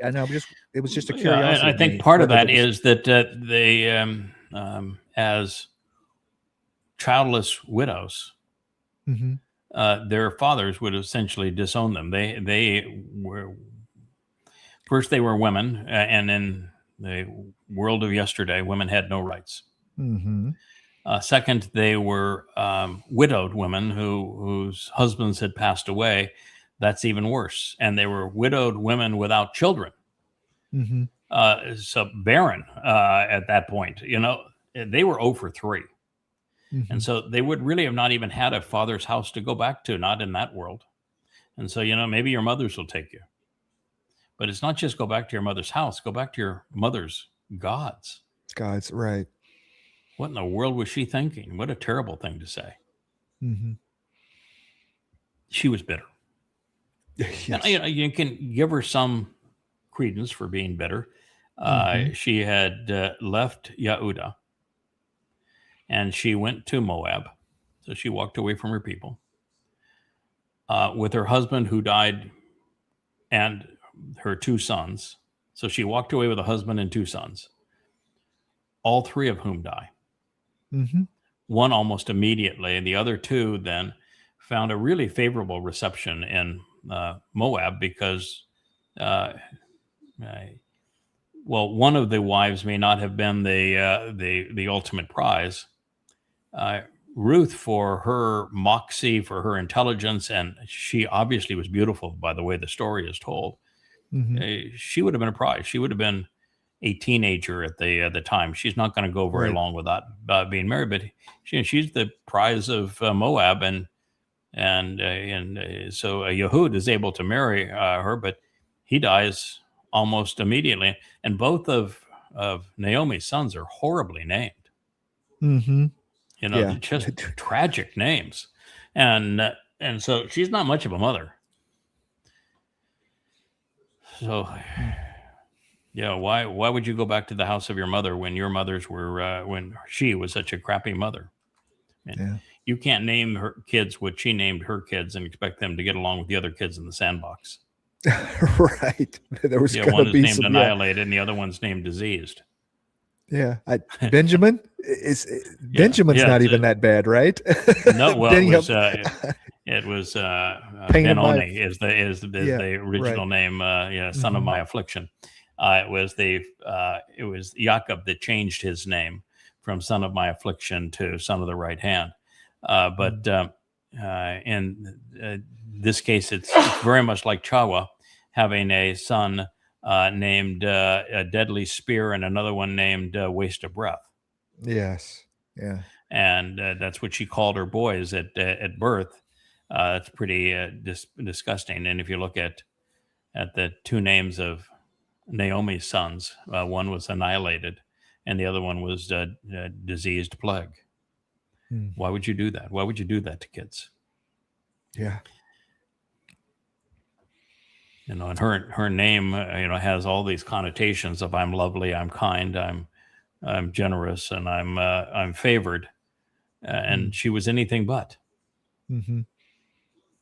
I know, it was just a curiosity. I think part of that is that they as childless widows, their fathers would essentially disown them. They were women, and in the world of yesterday, women had no rights. Second, they were widowed women whose husbands had passed away. That's even worse. And they were widowed women without children. So barren at that point. They were 0 for 3. And so they would really have not even had a father's house to go back to, not in that world. And so, maybe your mothers will take you. But it's not just go back to your mother's house, go back to your mother's gods. Gods, right. What in the world was she thinking? What a terrible thing to say. She was bitter. Yes. You can give her some credence for being bitter. She had left Yehuda and she went to Moab. So she walked away from her people with her husband who died and her 2 sons. So she walked away with a husband and 2 sons, all 3 of whom die. Mm-hmm. One almost immediately, and the other 2 then found a really favorable reception in Moab because, one of the wives may not have been the ultimate prize. Ruth, for her moxie, for her intelligence, and she obviously was beautiful by the way the story is told. Mm-hmm. She would have been a prize. She would have been a teenager at the time. She's not going to go very Right. long without being married, but she's the prize of Moab, and so Yehud is able to marry her, but he dies almost immediately. And both of Naomi's sons are horribly named. Mm-hmm. You know, Yeah. they're just tragic names, and so she's not much of a mother. So, yeah, why would you go back to the house of your mother when your mothers were when she was such a crappy mother? And Yeah. you can't name her kids what she named her kids and expect them to get along with the other kids in the sandbox. Right. There was Yeah, going one to is be named some. Annihilated, and the other one's named Diseased. Yeah. Benjamin Benjamin's yeah, not it's even that bad, right? No, well, Then it you was have- Pain in my- Benoni is the original name. Son of Mhm. my affliction. It was Jacob that changed his name from son of my affliction to son of the right hand. But in this case, it's very much like Chawa having a son named a deadly spear and another one named waste of breath. Yes. Yeah. And that's what she called her boys at birth. It's pretty disgusting. And if you look at the 2 names of Naomi's sons, one was Annihilated, and the other one was Diseased Plague. Hmm. Why would you do that? Why would you do that to kids? Yeah. You know, and her name, has all these connotations of I'm lovely, I'm kind, I'm generous, and I'm favored. And she was anything but. Mm-hmm.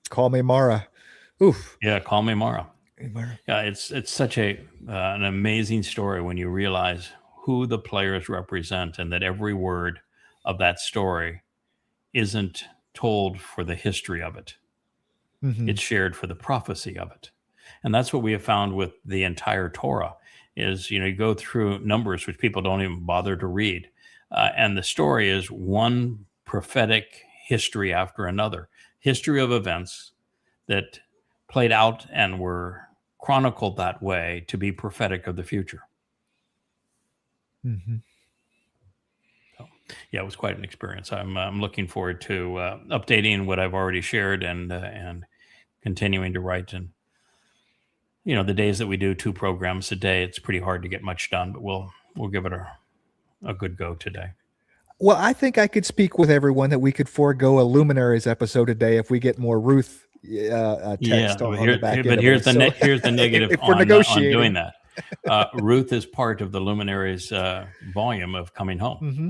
Call me Mara. Oof. Yeah, call me Mara. Mara. Yeah, it's such an amazing story when you realize who the players represent and that every word of that story isn't told for the history of it. Mhm. It's shared for the prophecy of it. And that's what we have found with the entire Torah is, you go through Numbers, which people don't even bother to read. And the story is one prophetic history after another, history of events that played out and were chronicled that way to be prophetic of the future. Mhm. So, yeah, it was quite an experience. I'm looking forward to updating what I've already shared and continuing to write. And the days that we do 2 programs a day, it's pretty hard to get much done, but we'll give it a good go today. Well, I think I could speak with everyone that we could forego a Luminaries episode a day if we get more Ruth text on the back end. But of here's it. here's the negative if we're on negotiating. doing that. Ruth is part of the Luminaries volume of Coming Home. Mm-hmm.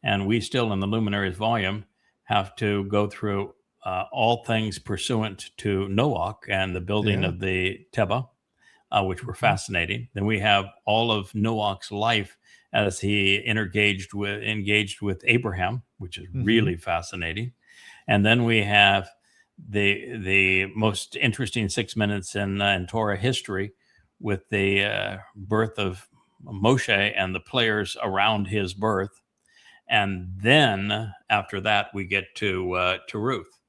And we still in the Luminaries volume have to go through all things pursuant to Noach and the building Yeah. of the Teva, which were fascinating. Then we have all of Noach's life as he engaged with Abraham, which is really fascinating. And then we have the most interesting 6 minutes in Torah history with the birth of Moshe and the players around his birth. And then after that, we get to Ruth.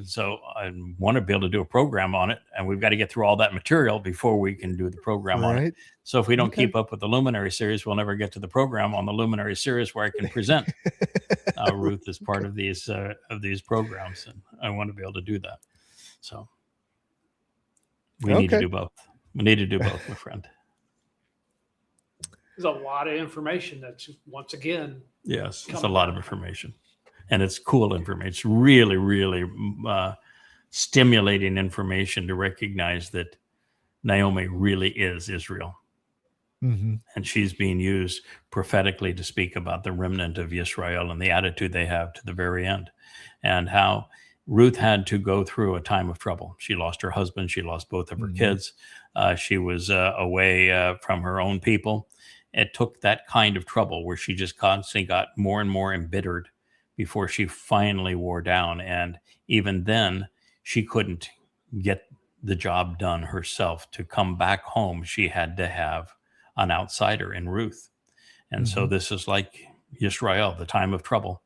So I want to be able to do a program on it, and we've got to get through all that material before we can do the program on it. Right. So if we don't Okay. keep up with the Luminary series, we'll never get to the program on the Luminary series where I can present Ruth as part of these programs, and I want to be able to do that. So we need to Okay. do both. We need to do both, my friend. There's a lot of information that's, once again, Yes, it's a Coming lot of information, and it's cool information. It's really, really stimulating information to recognize that Naomi really is Israel. Mm-hmm. And she's being used prophetically to speak about the remnant of Israel and the attitude they have to the very end, and how Ruth had to go through a time of trouble. She lost her husband. She lost both of her kids. She was away from her own people. It took that kind of trouble where she just constantly got more and more embittered before she finally wore down. And even then, she couldn't get the job done herself. To come back home, she had to have an outsider in Ruth. And so this is like Israel, the time of trouble,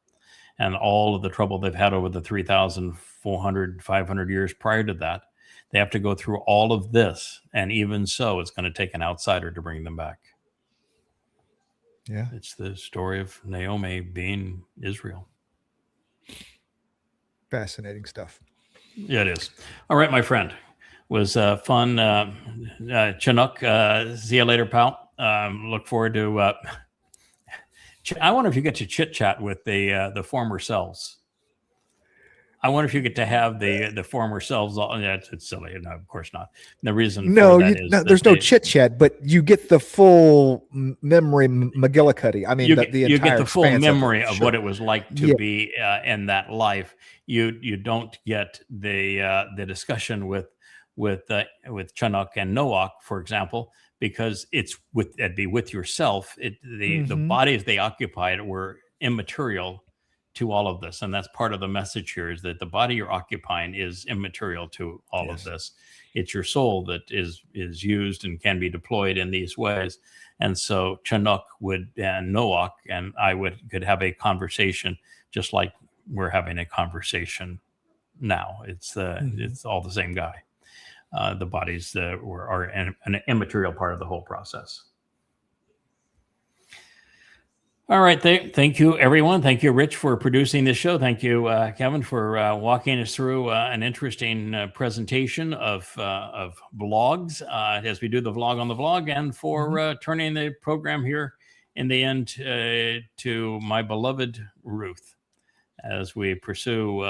and all of the trouble they've had over the 3,400, 500 years prior to that. They have to go through all of this. And even so, it's going to take an outsider to bring them back. Yeah. It's the story of Naomi being Israel. Fascinating stuff. Yeah, it is. All right, my friend. Was fun. Chinook, see you later, pal. Look forward to. I wonder if you get to chit chat with the former selves. I wonder if you get to have the former selves. Yeah, it's silly. No, of course not. The reason No, for that is there's no chit chat, but you get the full memory McGillicuddy. I mean, you get the full memory of Sure. what it was like to be in that life. You don't get the discussion with Chinook and Noach, for example, because it'd be with yourself. The bodies they occupied were immaterial to all of this, and that's part of the message here: is that the body you're occupying is immaterial to all of this. It's your soul that is used and can be deployed in these ways. And so Chinook and Noach and I could have a conversation just like we're having a conversation now. It's all the same guy. The bodies that are an immaterial part of the whole process. All right. Thank you, everyone. Thank you, Rich, for producing this show. Thank you, Kevin, for walking us through an interesting presentation of vlogs as we do the vlog on the vlog, and for turning the program here in the end to my beloved Ruth as we pursue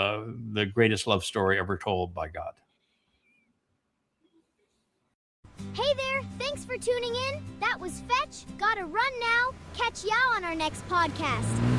the greatest love story ever told by God. Hey there, thanks for tuning in. That was Fetch. Gotta run now. Catch y'all on our next podcast.